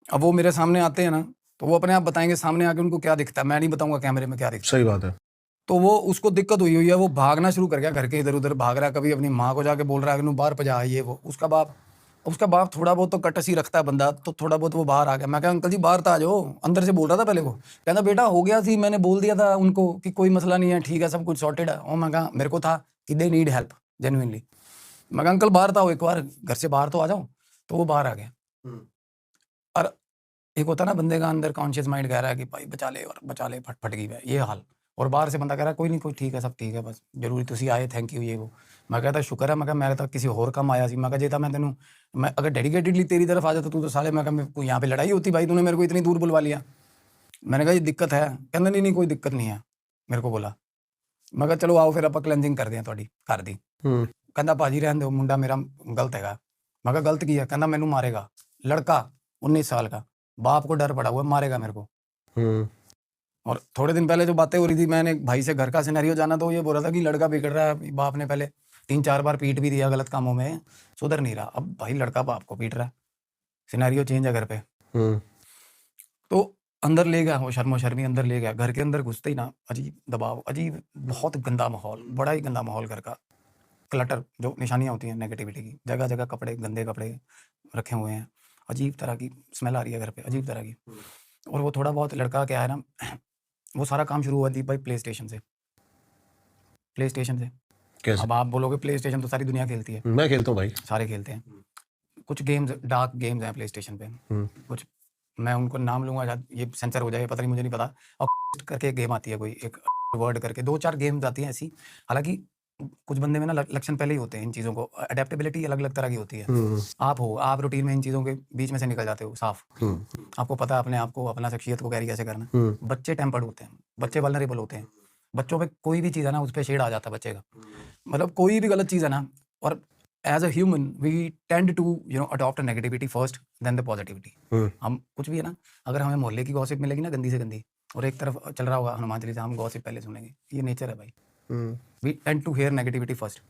अब वो मेरे सामने आते हैं ना, तो वो अपने आप बताएंगे सामने आके उनको क्या दिखता है। मैं नहीं बताऊंगा कैमरे में क्या दिखता है। सही बात है। तो वो उसको दिक्कत हुई है, वो भागना शुरू कर गया, घर के इधर उधर भाग रहा है। कभी अपनी माँ को जाके बोल रहा है कि बाहर भजा, ये वो। उसका बाप थोड़ा बहुत तो कटसी रखता है बंदा, तो थोड़ा बहुत वो बाहर आ गया। मैं कहा अंकल जी बाहर तो आ जाओ। अंदर से बोल रहा था पहले को, कहता बेटा हो गया सी, मैंने बोल दिया था उनको कि कोई मसला नहीं है, ठीक है, सब कुछ सॉर्टेड है। और मैं कहा मेरे को था कि दे नीड हेल्प जेन्युइनली। मैं कहा अंकल बाहर था, एक बार घर से बाहर तो आ जाओ। तो वो बाहर आ गया। और एक होता ना बंदे का अंदर कॉन्शियस माइंड कह रहा है कि भाई बचा ले फट गई है, ये हाल। और बाहर से बंदा कह रहा है कोई नहीं, कोई ठीक है, सब ठीक है, बस जरूरी तुसी आए, थैंक यू, ये वो। मैं कहता शुक्र है, मैं तो किसी होर काम आया सी। मैं जे मैं तेनू, मैं अगर डेडिकेटेडली तेरी तरफ आ जाता तू तो साले, मैं यहाँ पे लड़ाई होती भाई, तूने मेरे को इतनी दूर बुलवा लिया। मैंने कहा ये दिक्कत है। कहना नहीं कोई दिक्कत नहीं है, मेरे को बोला। मैं कहा चलो आओ फिर आप क्लेंजिंग कर दें थोड़ी, कर दी। कहता भाजी रहने दो मुंडा मेरा गलत हैगा। मैं कहा गलत की है? कहता मैनू मारेगा। लड़का 19 साल का, बाप को डर पड़ा हुआ मारेगा मेरे को। और थोड़े दिन पहले जो बातें हो रही थी, मैंने भाई से घर का सिनेरियो जाना तो ये बोल रहा था कि लड़का बिगड़ रहा है, बाप ने पहले 3-4 बार पीट भी दिया गलत कामों में, सुधर नहीं रहा। अब भाई लड़का बाप को पीट रहा है, सिनेरियो चेंज है घर पे। तो अंदर ले गया वो शर्मो शर्मी, अंदर ले गया। घर के अंदर घुसते ही ना अजीब दबाव, अजीब बहुत गंदा माहौल, बड़ा ही गंदा माहौल। घर का क्लटर, जो निशानियाँ होती हैं नेगेटिविटी की, जगह जगह कपड़े, गंदे कपड़े रखे हुए हैं, अजीब तरह की स्मेल आ रही है घर पे, अजीब तरह की। और वो थोड़ा बहुत लड़का क्या है ना, वो सारा काम शुरू हुआ दीप भाई प्ले स्टेशन से। प्ले स्टेशन से कैसे? अब आप बोलोगे प्ले स्टेशन तो सारी दुनिया खेलती है, मैं खेलता हूँ भाई। सारे खेलते हैं। कुछ गेम्स डार्क गेम्स हैं प्ले स्टेशन पे, कुछ मैं उनको नाम लूंगा शायद ये सेंसर हो जाए, पता नहीं, मुझे नहीं पता। और करके एक गेम आती है कोई, एक वर्ड करके 2-4 गेम्स आती हैं ऐसी। हालांकि कुछ बंदे में ना लक्षण पहले ही होते हैं इन चीज़ों को, अडेप्टेबिलिटी अलग अलग तरह की होती है। आप रूटीन में इन चीज़ों के बीच में से निकल जाते हो साफ, आपको पता है अपने आप को, अपना शख्सियत को कैरी कैसे करना। बच्चे टेम्पर्ड होते हैं, बच्चे वल्नरेबल होते हैं। बच्चों पे कोई भी चीज़ है ना, उस पर शेड आ जाता है बच्चे का। मतलब कोई भी गलत चीज़ है ना, और as a human we tend to adopt negativity first then the positivity. हम कुछ भी है ना, अगर हमें मोहल्ले की गॉसिप मिलेगी ना गंदी से गंदी, और एक तरफ चल रहा होगा हनुमान चालीसा, हम गॉसिप पहले सुनेंगे। ये नेचर है भाई, we tend to hear negativity first.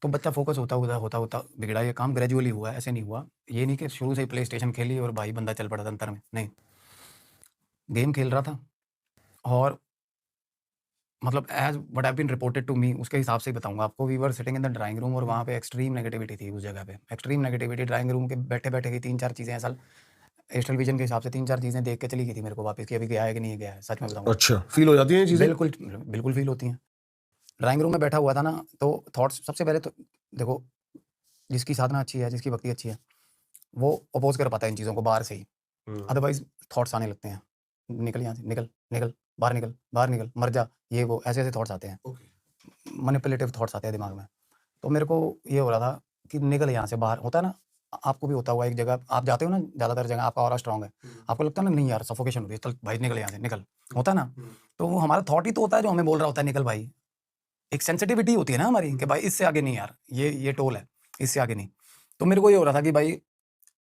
तो बच्चा फोकस होता होता बिगड़ा। ये काम ग्रेजुअली हुआ है, ऐसे नहीं हुआ। ये नहीं कि शुरू से ही प्ले स्टेशन खेली और भाई बंदा चल पड़ा था अंतर में, नहीं। गेम खेल रहा था और मतलब as what have been reported to me, उसके हिसाब से ही बताऊंगा आपको। We were sitting in the drawing room और वहाँ पे एक्सट्रीम नेगेटिविटी थी उस जगह पे, एक्सट्रीम नेगेटिविटी। ड्राइंग रूम के बैठे बैठे की 3-4 चीज़ें ऐसा एस्ट्रल विजन के हिसाब से 3-4 चीज़ें देख के चली गई थी मेरे को वापस, कि अभी गया है कि नहीं गया है। सच में बताऊंगा, अच्छा, फील हो जाती हैं ये चीजें? बिल्कुल बिल्कुल फील होती हैं। ड्राइंग रूम में बैठा हुआ था ना, तो थॉट्स सबसे पहले तो देखो, जिसकी साधना अच्छी है, जिसकी भक्ति अच्छी है, वो अपोज कर पाता है इन चीज़ों को बाहर से ही। अदरवाइज थॉट्स आने लगते हैं, निकल यहाँ से, निकल निकल, बाहर निकल, बाहर निकल, मर जा, ये वो ऐसे ऐसे थॉट्स आते हैं, मैनिपुलेटिव थॉट्स आते हैं दिमाग में। तो मेरे को ये हो रहा था कि निकल यहाँ से बाहर। होता है ना, आपको भी होता हुआ, एक जगह आप जाते हो ना, ज़्यादातर जगह आपका ऑरा स्ट्रांग है, आपको लगता है ना नहीं यार सफोकेशन होती है, चल भाई निकल यहाँ से, निकल। होता है ना, तो वो हमारा थॉट ही तो होता है जो हमें बोल रहा होता है निकल भाई। एक सेंसिटिविटी होती है ना हमारी कि भाई इससे आगे नहीं यार, ये टोल है, इससे आगे नहीं। तो मेरे को ये हो रहा था कि भाई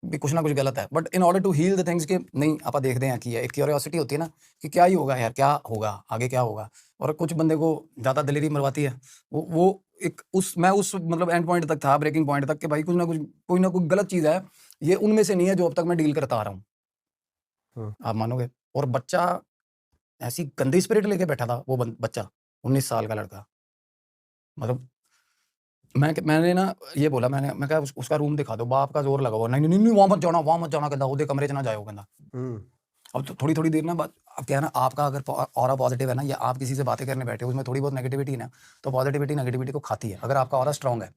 भी कुछ ना कुछ गलत है, but in order to heal the things के नहीं आप देखते हैं कि एक क्यूरियोसिटी होती है ना कि क्या ही होगा यार, क्या होगा आगे, क्या होगा। और कुछ बंदे को ज़्यादा दिलेरी मरवाती है वो एक मैं उस मतलब एंड पॉइंट तक था, ब्रेकिंग पॉइंट तक, कि भाई कुछ ना कुछ, कोई ना कोई गलत चीज़ है, ये उनमें से नहीं है जो अब तक मैं डील करता आ रहा हूँ। आप मानोगे। और बच्चा ऐसी गंदी स्पिरिट लेके बैठा था वो बच्चा, 19 साल का लड़का। मतलब मैंने ना ये बोला, मैं कहा उसका रूम दिखा दो, बाप का जोर लगा हुआ, नहीं नहीं नहीं वहाँ मत जाना, कहता ओदे कमरे च ना जाओ, कहता। अब तो थोड़ी देर ना बाद, अब क्या है ना, आपका अगर ऑरा पॉजिटिव है ना, या आप किसी से बातें करने बैठे हो, उसमें थोड़ी बहुत नेगेटिविटी है ना, तो पॉजिटिविटी नेगेटिविटी को खाती है। अगर आपका ऑरा स्ट्रॉन्ग है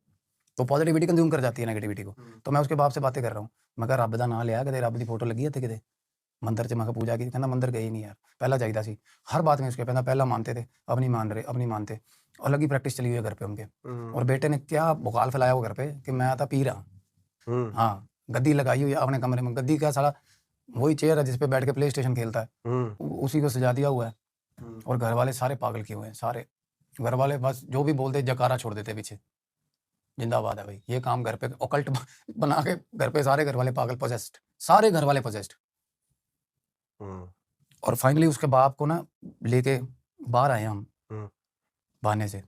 तो पॉजिटिविटी कंज्यूम कर जाती है नेगेटिविटी को। तो मैं उसके बाप से बातें कर रहा हूँ, मैं कहा रब दा नाम लिया, कहते रब की फोटो लगी है किते मंदिर च, मैं कहा पूजा की, कहना मंदिर गई नहीं यार, पहला चाहिए सी। हर बात में उसके कहना पहला मानते थे, अब नहीं मान रहे, अब नहीं मानते। अलग ही प्रैक्टिस चली हुई है घर पे उनके। और बेटे ने क्या भुकाल फैलाया वो घर पे कि मैं था पी रहा। हाँ, गद्दी लगाई हुई है अपने कमरे में, गद्दी क्या साला वही चेयर है जिसपे बैठ के प्ले स्टेशन खेलता है, उसी को सजा दिया हुआ है। और घर वाले सारे पागल किए हुए हैं, सारे घर वाले बस जो भी बोलते जकारा छोड़ देते पीछे। जिंदाबाद है भाई, ये काम घर पे ऑकल्ट बना के घर पे सारे घर वाले पागल, पोजेस्ड, सारे घर वाले पोजेस्ड। और फाइनली उसके बाप को ना लेके बाहर आए हम बहाने से।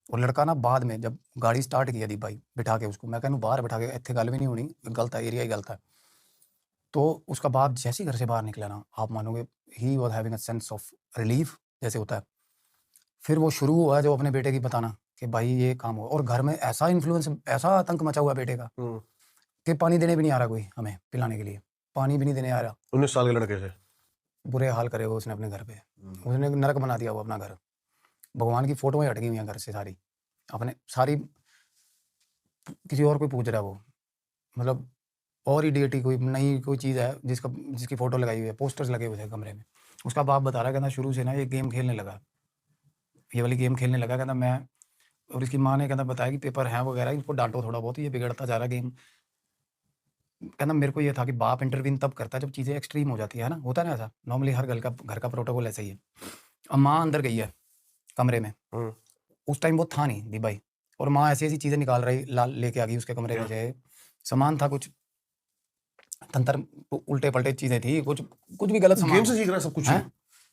और लड़का ना बाद में जब गाड़ी स्टार्ट की दीप भाई बिठा के उसको, मैं कहूँ बाहर बिठा के, इतने गल भी नहीं होनी, गलत है, एरिया ही गलत है। तो उसका बाप जैसे ही घर से बाहर निकला ना, आप मानोगे, he was having a sense of relief जैसे होता है। फिर वो शुरू हुआ जो अपने बेटे की बताना कि भाई ये काम हो। और घर में ऐसा इन्फ्लुएंस, ऐसा आतंक मचा हुआ बेटे का कि पानी देने भी नहीं आ रहा कोई हमें पिलाने के लिए, पानी भी नहीं देने आ रहा। 19 साल के लड़के से बुरे हाल करे वो उसने अपने घर पे, उसने नरक बना दिया वो अपना घर। भगवान की फोटोएं हट गई हुई हैं घर से सारी, अपने सारी, किसी और कोई पूछ रहा है वो, मतलब और ही डेटी कोई नई कोई चीज़ है जिसकी फ़ोटो लगाई हुई है, पोस्टर्स लगे हुए थे कमरे में। उसका बाप बता रहा है, कहना शुरू से ना ये गेम खेलने लगा, ये वाली गेम खेलने लगा, कहना मैं। और इसकी माँ ने कहना बताया कि पेपर हैं वगैरह, इसको डांटो थोड़ा बहुत, ये बिगड़ता जा रहा गेम। कहना मेरे को ये था कि बाप इंटरवीन तब करता है जब चीज़ें एक्सट्रीम हो जाती है ना, होता है ना ऐसा, नॉर्मली हर घर का प्रोटोकॉल ऐसा ही है। अब माँ अंदर गई है कमरे में, उस टाइम वो था नहीं दी भाई, और माँ ऐसी ऐसी चीजें निकाल रही लेके आ गई उसके कमरे में से। सामान था कुछ तंत्र उल्टे पलटे चीजें थी, कुछ कुछ भी गलत सामान गेम से सीख रहा है सब कुछ ही। है।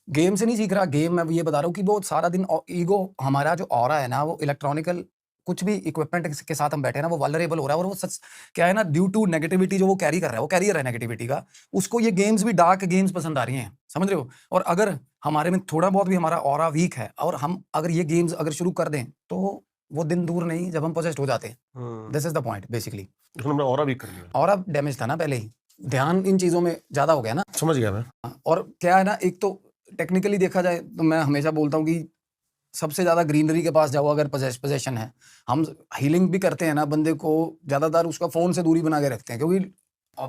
गेम से नहीं सीख रहा, गेम मैं ये बता रहा हूँ कि वो सारा दिन ईगो, हमारा जो ऑरा है ना वो इलेक्ट्रॉनिकल कुछ भी इक्विपमेंट के साथ हम बैठे हैं ना वो वल्नरेबल हो रहा है। और वो सच क्या है ना, ड्यू टू नेगेटिविटी जो वो कैरी कर रहा है, वो कैरियर है नेगेटिविटी का, उसको ये गेम्स भी डार्क गेम्स पसंद आ रही हैं, समझ रहे हो। और अगर हमारे में थोड़ा बहुत भी हमारा ऑरा वीक है और हम अगर ये गेम्स अगर शुरू कर दें तो वो दिन दूर नहीं जब हम पोजेस्ड हो जाते हैं। This is the point basically. हमने ऑरा भी कर लिया। ऑरा डैमेज था ना पहले ही, ध्यान इन चीजों में ज्यादा हो गया ना। समझ गया मैं। और क्या है ना, एक तो टेक्निकली देखा जाए तो मैं हमेशा बोलता हूँ कि सबसे ज्यादा ग्रीनरी के पास जाओ अगर पोजेशन है। हम हीलिंग भी करते हैं ना बंदे को, ज्यादातर उसका फोन से दूरी बना के रखते हैं क्योंकि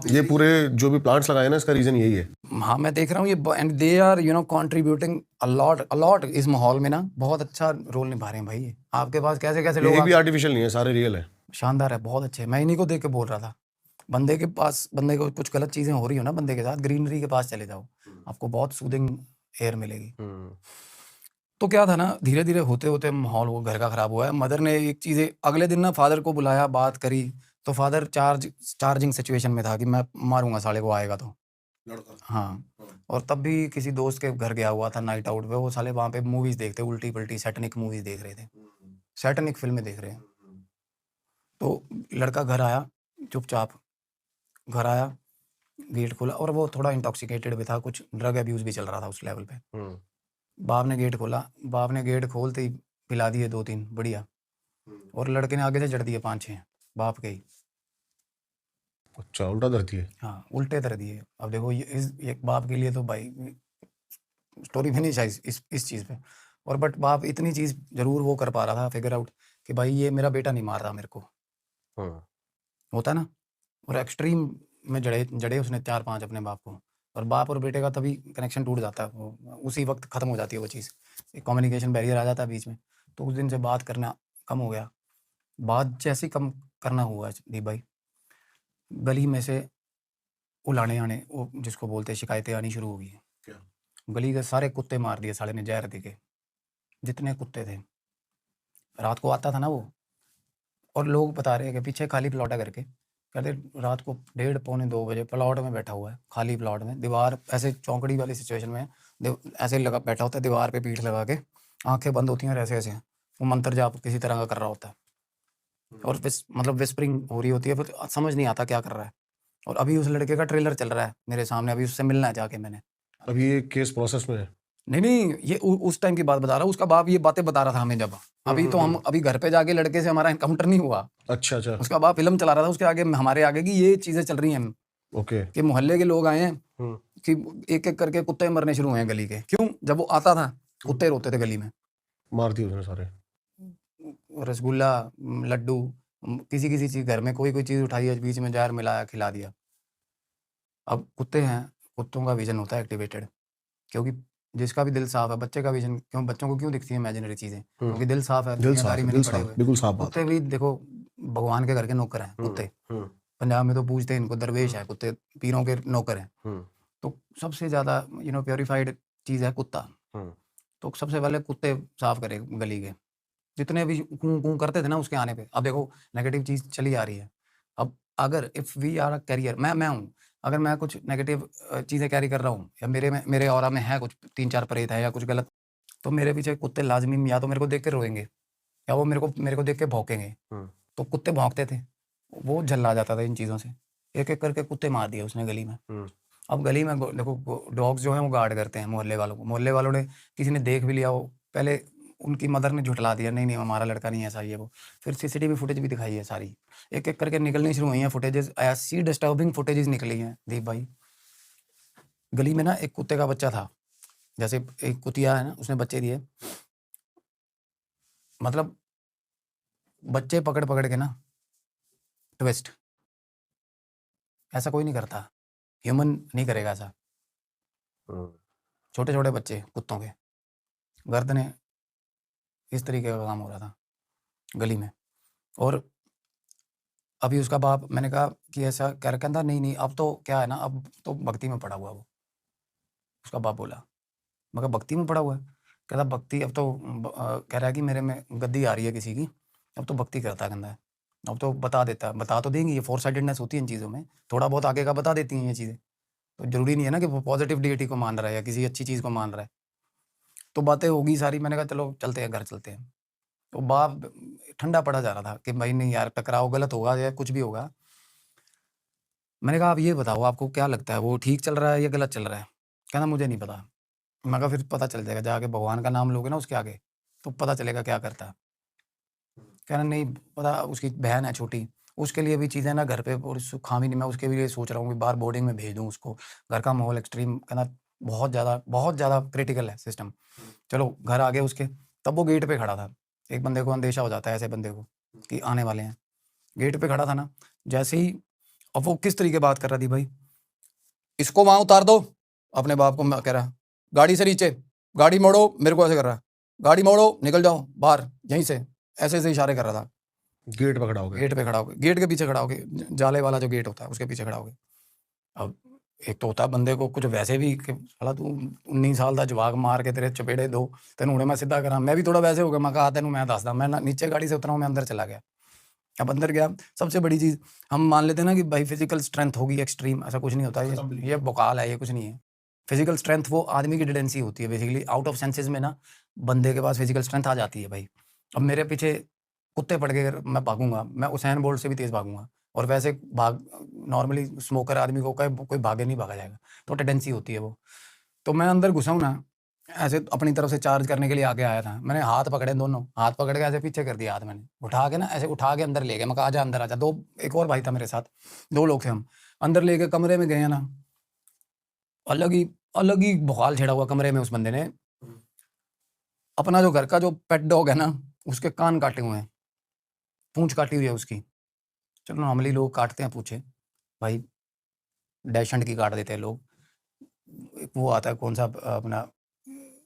ये पूरे जो भी प्लांट्स लगाए ना इसका रीजन यही है। हाँ मैं देख रहा हूँ ये, and they are contributing a lot इस माहौल में ना, बहुत अच्छा रोल निभा रहे हैं भाई ये। आपके पास कैसे कैसे लोग ये भी आर्टिफिशियल नहीं है, सारे रियल है। शानदार है, बहुत अच्छे। मैं इन्हीं को देख के बोल रहा था, बंदे के पास, बंदे को कुछ गलत चीजें हो रही हो ना बंदे के साथ, ग्रीनरी के पास चले जाओ, आपको बहुत सूदिंग एयर मिलेगी। तो क्या था ना, धीरे धीरे होते होते माहौल वो घर का खराब हुआ है। मदर ने एक चीज़, अगले दिन ना फादर को बुलाया, बात करी, तो फादर चार्जिंग सिचुएशन में था कि मैं मारूंगा साले को आएगा तो। लड़का। हाँ। और तब भी किसी दोस्त के घर गया हुआ था नाइट आउट पे, वो साले वहाँ पे मूवीज देखते, उल्टी पल्टी सैटनिक मूवीज देख रहे थे, सैटनिक फिल्में देख रहे हैं। तो लड़का घर आया चुपचाप, घर आया, गेट खोला, और वो थोड़ा इंटॉक्सिकेटेड भी था, कुछ ड्रग अब्यूज भी चल रहा था उस लेवल पे। बाप ने गेट खोला, बाप ने गेट खोलते ही पिला दिए 2-3 बढ़िया, और लड़के ने आगे से जड़ दिए 5-6 बाप के ही। अच्छा, उल्टा धरती है। हाँ उल्टे कर दिए। अब देखो ये इस एक बाप के लिए तो भाई स्टोरी फिनिश है इस चीज़ पे। और बट बाप इतनी चीज़ जरूर वो कर पा रहा था फिगर आउट कि भाई ये मेरा बेटा नहीं मार रहा मेरे को, होता ना। और एक्सट्रीम में जड़े जड़े उसने 4-5 अपने बाप को, और बाप और बेटे का तभी कनेक्शन टूट जाता है, वो उसी वक्त खत्म हो जाती है वो चीज़, एक कम्युनिकेशन बैरियर आ जाता है बीच में। तो उस दिन से बात करना कम हो गया। बात जैसे कम करना हुआ दीप भाई, गली में से उलाने आने, वो जिसको बोलते हैं शिकायतें आनी शुरू हो गई। क्या? गली के सारे कुत्ते मार दिए साले ने, जहर दे के, जितने कुत्ते थे। रात को आता था ना वो, और लोग बता रहे हैं कि पीछे खाली प्लॉट है करके, कहते रात को 1:30-2 बजे प्लॉट में बैठा हुआ है, खाली प्लॉट में, दीवार ऐसे चौंकड़ी वाली सिचुएशन में ऐसे लगा बैठा होता है, दीवार पे पीठ लगा के, आंखें बंद होती हैं और ऐसे ऐसे वो मंत्र जाप किसी तरह का कर रहा होता है, और मतलब विस्परिंग हो रही होती है, फिर समझ नहीं आता क्या कर रहा है। और अभी उस लड़के का ट्रेलर चल रहा है मेरे सामने, अभी उससे मिलना है जाके मैंने। अभी ये केस प्रोसेस में है। नहीं ये उस टाइम की बात बता रहा हूँ, उसका बाप ये बातें बता रहा था हमें जब, अभी तो हम अभी घर पे जाके लड़के से हमारा एनकाउंटर नहीं हुआ। अच्छा अच्छा। उसका बाप फिल्म चला रहा था उसके आगे, हमारे आगे की ये चीजें चल रही हैं ओके। कि मोहल्ले के लोग आए हैं कि एक एक करके कुत्ते मरने शुरू हुए हैं गली के। क्यों? जब वो आता था कुत्ते रोते थे गली में, मार दिए उसने सारे। रसगुल्ला, लड्डू, किसी किसी चीज घर में कोई चीज उठाई है, बीच में जहर मिलाया, खिला दिया। अब कुत्ते हैं, कुत्तों का विजन होता है एक्टिवेटेड, क्योंकि जिसका भी दिल साफ है, बच्चे का विजन क्यों, बच्चों को क्यों दिखती है इमेजिनरी चीजें, क्योंकि दिल साफ है, दिल साफ दुनियादारी है, में दिल नहीं पड़े साफ, हुए। बिल्कुल साफ बात कुत्ते भी देखो भगवान के घर के नौकर हैं कुत्ते, पंजाब में तो पूछते हैं इनको दरवेश है कुत्ते, पीरों के नौकर हैं। तो सबसे ज्यादा प्योरीफाइड चीज है कुत्ता। तो सबसे पहले कुत्ते साफ करे गली के, जितने भी कूं कूं करते थे ना उसके आने पे। अब देखो नेगेटिव चीज चली आ रही है। अब अगर if we are a carrier, मैं हूँ, अगर मैं कुछ नेगेटिव चीजें कैरी कर रहा हूँ, या मेरे ऑरा में है कुछ 3-4 प्रेत है या कुछ गलत, तो मेरे पीछे कुत्ते लाजमी या तो मेरे को देख के रोएंगे, या वो मेरे को देख के भौंकेंगे। तो कुत्ते भौंकते थे, वो झल्ला जाता था इन चीज़ों से। एक एक करके कुत्ते मार दिए उसने गली में। अब गली में देखो डॉग्स जो हैं वो गार्ड करते हैं मोहल्ले वालों को। मोहल्ले वालों ने, किसी ने देख भी लिया, वो पहले उनकी मदर ने झुठला दिया, नहीं हमारा लड़का नहीं ऐसा ही है वो। फिर सीसीटीवी फुटेज भी दिखाई है सारी, एक एक करके निकलनी शुरू हुई हैं फुटेजेस। ऐसी डिस्टर्बिंग फुटेजेस निकली हैं दीप भाई। गली में ना एक कुत्ते का बच्चा था, जैसे एक कुतिया है ना, उसने बच्चे दिए, मतलब बच्चे पकड़ पकड़ के ना ट्विस्ट, ऐसा कोई नहीं करता, ह्यूमन नहीं करेगा ऐसा। छोटे छोटे बच्चे कुत्तों के गर्दनें, इस तरीके का काम हो रहा था गली में। और अभी उसका बाप, मैंने कहा कि ऐसा कर, कहता नहीं अब तो क्या है ना, अब तो भक्ति में पड़ा हुआ वो। उसका बाप बोला, मैं कहा भक्ति में पड़ा हुआ है? कहता भक्ति, अब तो कह रहा है कि मेरे में गद्दी आ रही है किसी की, अब तो भक्ति करता है कहता है, अब तो बता देता है, बता तो देंगी, ये फोर साइडेडनेस होती है इन चीज़ों में, थोड़ा बहुत आगे का बता देती हैं ये चीज़ें। तो ज़रूरी नहीं है ना कि वो पॉजिटिव डिएटी को मान रहा है या किसी अच्छी चीज़ को मान रहा है। तो बातें होगी सारी, मैंने कहा चलो चलते हैं, घर चलते हैं। तो बाप ठंडा पड़ा जा रहा था कि भाई नहीं यार, टकराव गलत होगा या कुछ भी होगा। मैंने कहा आप ये बताओ आपको क्या लगता है, वो ठीक चल रहा है या गलत चल रहा है? कहना मुझे नहीं पता। मैं कहा फिर पता चल जाएगा, जाके भगवान का नाम लोगे ना उसके आगे, तो पता चलेगा क्या करता है। कहना नहीं पता, उसकी बहन है छोटी, उसके लिए भी चीज़ें ना घर पे और खामी नहीं, मैं उसके लिए सोच रहा हूँ कि बाहर बोर्डिंग में भेज दूँ उसको। घर का माहौल एक्सट्रीम कहना बहुत ज़्यादा क्रिटिकल है सिस्टम। चलो घर आ गए उसके, तब वो गेट पे खड़ा था। एक बंदे को अंदेशा हो जाता है ऐसे बंदे को कि आने वाले हैं। गेट पे खड़ा था ना, जैसे ही अब वो किस तरीके बात कर रहा थी भाई, इसको वहाँ उतार दो, अपने बाप को कह रहा गाड़ी से नीचे, गाड़ी मोड़ो, मेरे को ऐसे कर रहा, गाड़ी मोड़ो निकल जाओ बाहर यहीं से, ऐसे ऐसे इशारे कर रहा था। गेट पे खड़ा हो गया। गेट पे खड़ा हो गए, गेट के पीछे खड़ा हो गए, जाले वाला जो गेट होता है उसके पीछे खड़ा हो गए। अब एक तो होता है बंदे को कुछ वैसे भी कि साला तू 19 साल का जवाक मार के तेरे चपेड़े दो, तेन हुणे मैं सीधा करा, मैं भी थोड़ा वैसे हो गया, मैं कहा तेन मैं दसदा, मैं नीचे गाड़ी से उतरा हूँ, मैं अंदर चला गया। अब अंदर गया, सबसे बड़ी चीज़ हम मान लेते हैं ना कि भाई फिजिकल स्ट्रेंथ होगी एक्सट्रीम, ऐसा कुछ नहीं होता, ये बकाल है, ये कुछ नहीं है। फिजिकल स्ट्रेंथ वो आदमी की टेंडेंसी होती है बेसिकली, आउट ऑफ सेंसेस में ना बंदे के पास फिजिकल स्ट्रेंथ आ जाती है भाई। अब मेरे पीछे कुत्ते पड़ गए, मैं भागूंगा, मैं उसेन बोल्ट से भी तेज़ भागूंगा, और वैसे भाग नॉर्मली स्मोकर आदमी को कोई भागे नहीं भागा जाएगा, तो टेंडेंसी होती है वो। तो मैं अंदर घुसा हूँ ना, ऐसे अपनी तरफ से चार्ज करने के लिए आगे आया था, मैंने हाथ पकड़े, दोनों हाथ पकड़ के ऐसे पीछे कर दिया, हाथ मैंने उठा के ना ऐसे उठा के अंदर ले गया। मैं कहा आजा अंदर आजा, दो एक और भाई था मेरे साथ, 2 लोग थे हम। अंदर लेके कमरे में गए ना, अलग ही बवाल छेड़ा हुआ कमरे में। उस बंदे ने अपना जो घर का जो पेट डॉग है ना, उसके कान काटे हुए हैं, पूंछ काटी हुई है उसकी। चलो नॉर्मली लोग काटते हैं पूछे, भाई डैशंड की काट देते हैं लोग। वो आता है कौन सा अपना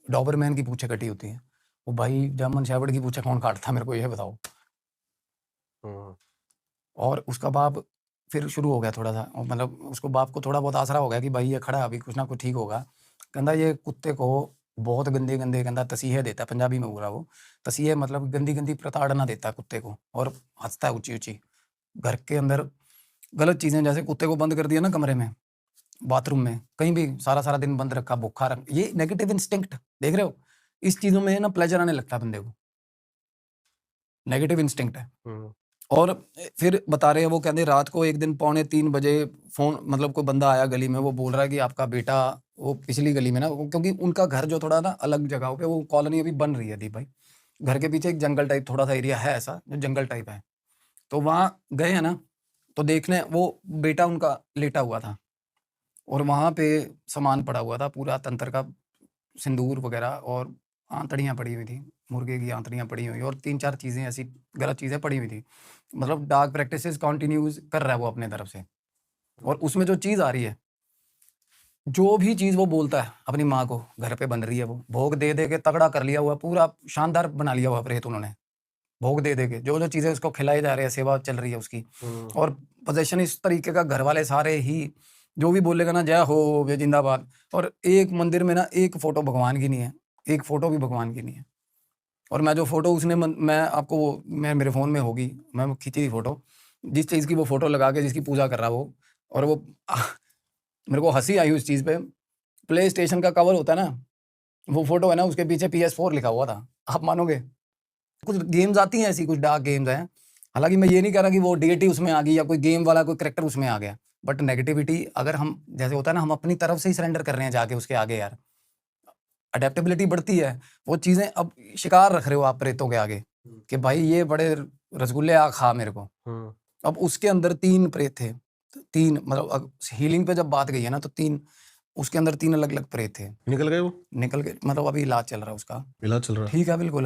डॉबरमैन की पूछे कटी होती है, वो भाई जर्मन शेफर्ड की पूछे कौन काटता है, मेरे को ये बताओ। और उसका बाप फिर शुरू हो गया थोड़ा सा, मतलब उसको बाप को थोड़ा बहुत आसरा हो गया कि भाई ये खड़ा है, अभी कुछ ना कुछ ठीक होगा। कहता ये कुत्ते को बहुत गंदे गंदे कहता तसीहे देता है, पंजाबी में बोल रहा वो, तसीहे मतलब गंदी गंदी प्रताड़ना देता है कुत्ते को, और हंसता है ऊंची ऊंची। घर के अंदर गलत चीज़ें, जैसे कुत्ते को बंद कर दिया ना कमरे में, बाथरूम में, कहीं भी सारा सारा दिन बंद रखा, भूखा रख, ये नेगेटिव इंस्टिंक्ट देख रहे हो, इस चीज़ों में ना प्लेजर आने लगता है बंदे को, नेगेटिव इंस्टिंक्ट है। और फिर बता रहे हैं, वो कहते रात को एक दिन 2:45 बजे फ़ोन, मतलब कोई बंदा आया गली में, वो बोल रहा है कि आपका बेटा, वो पिछली गली में ना, क्योंकि उनका घर जो थोड़ा ना अलग जगह पे, वो कॉलोनी अभी बन रही है दीप भाई, घर के पीछे एक जंगल टाइप थोड़ा सा एरिया है ऐसा, जो जंगल टाइप है। तो वहाँ गए हैं ना, तो देखने वो बेटा उनका लेटा हुआ था, और वहाँ पे सामान पड़ा हुआ था पूरा तंत्र का, सिंदूर वगैरह, और आंतड़ियाँ पड़ी हुई थी, मुर्गे की आंतड़ियाँ पड़ी हुई, और 3-4 चीज़ें ऐसी गलत चीज़ें पड़ी हुई थी। मतलब डार्क प्रैक्टिसेस कंटिन्यूज कर रहा है वो अपने तरफ से। और उसमें जो चीज़ आ रही है, जो भी चीज़ वो बोलता है अपनी माँ को, घर पे बन रही है, वो भोग दे दे के तगड़ा कर लिया हुआ, पूरा शानदार बना लिया हुआ प्रेत उन्होंने, भोग दे दे के जो जो चीज़ें उसको खिलाई जा रही है, सेवा चल रही है उसकी। और पोजेशन इस तरीके का, घर वाले सारे ही जो भी बोलेगा ना, जय हो वे जिंदाबाद। और एक मंदिर में ना एक फोटो भगवान की नहीं है, एक फोटो भी भगवान की नहीं है। और मैं जो फोटो उसने मैं आपको मैं मेरे फ़ोन में होगी, मैं खींची थी फोटो, जिस चीज़ की वो फोटो लगा के जिसकी पूजा कर रहा वो, और वो मेरे को हंसी आई उस चीज़ पे। प्ले स्टेशन का कवर होता है ना, वो फोटो है ना, उसके पीछे PS4 लिखा हुआ था, आप मानोगे? कुछ गेम्स आती हैं ऐसी, कुछ डार्क गेम्स हैं। हालाँकि मैं ये नहीं कह रहा कि वो डीएटी उसमें आ गई या कोई गेम वाला कोई कैरेक्टर उसमें आ गया। बट नेगेटिविटी अगर हम, जैसे होता है ना, हम अपनी तरफ से ही सरेंडर कर रहे हैं जाके उसके आगे यार, अडैप्टेबिलिटी बढ़ती है। वो चीज़ें अब शिकार रख रहे हो आप प्रेतों के आगे कि भाई ये बड़े रसगुल्ले आ खा मेरे को। अब उसके अंदर 3 प्रेत थे। 3 मतलब हीलिंग पे जब बात गई है ना, तो 3 उसके अंदर 3 अलग-अलग प्रेत थे। निकल गए वो? निकल के मतलब अभी इलाज चल रहा है उसका। इलाज चल रहा है? ठीक है बिल्कुल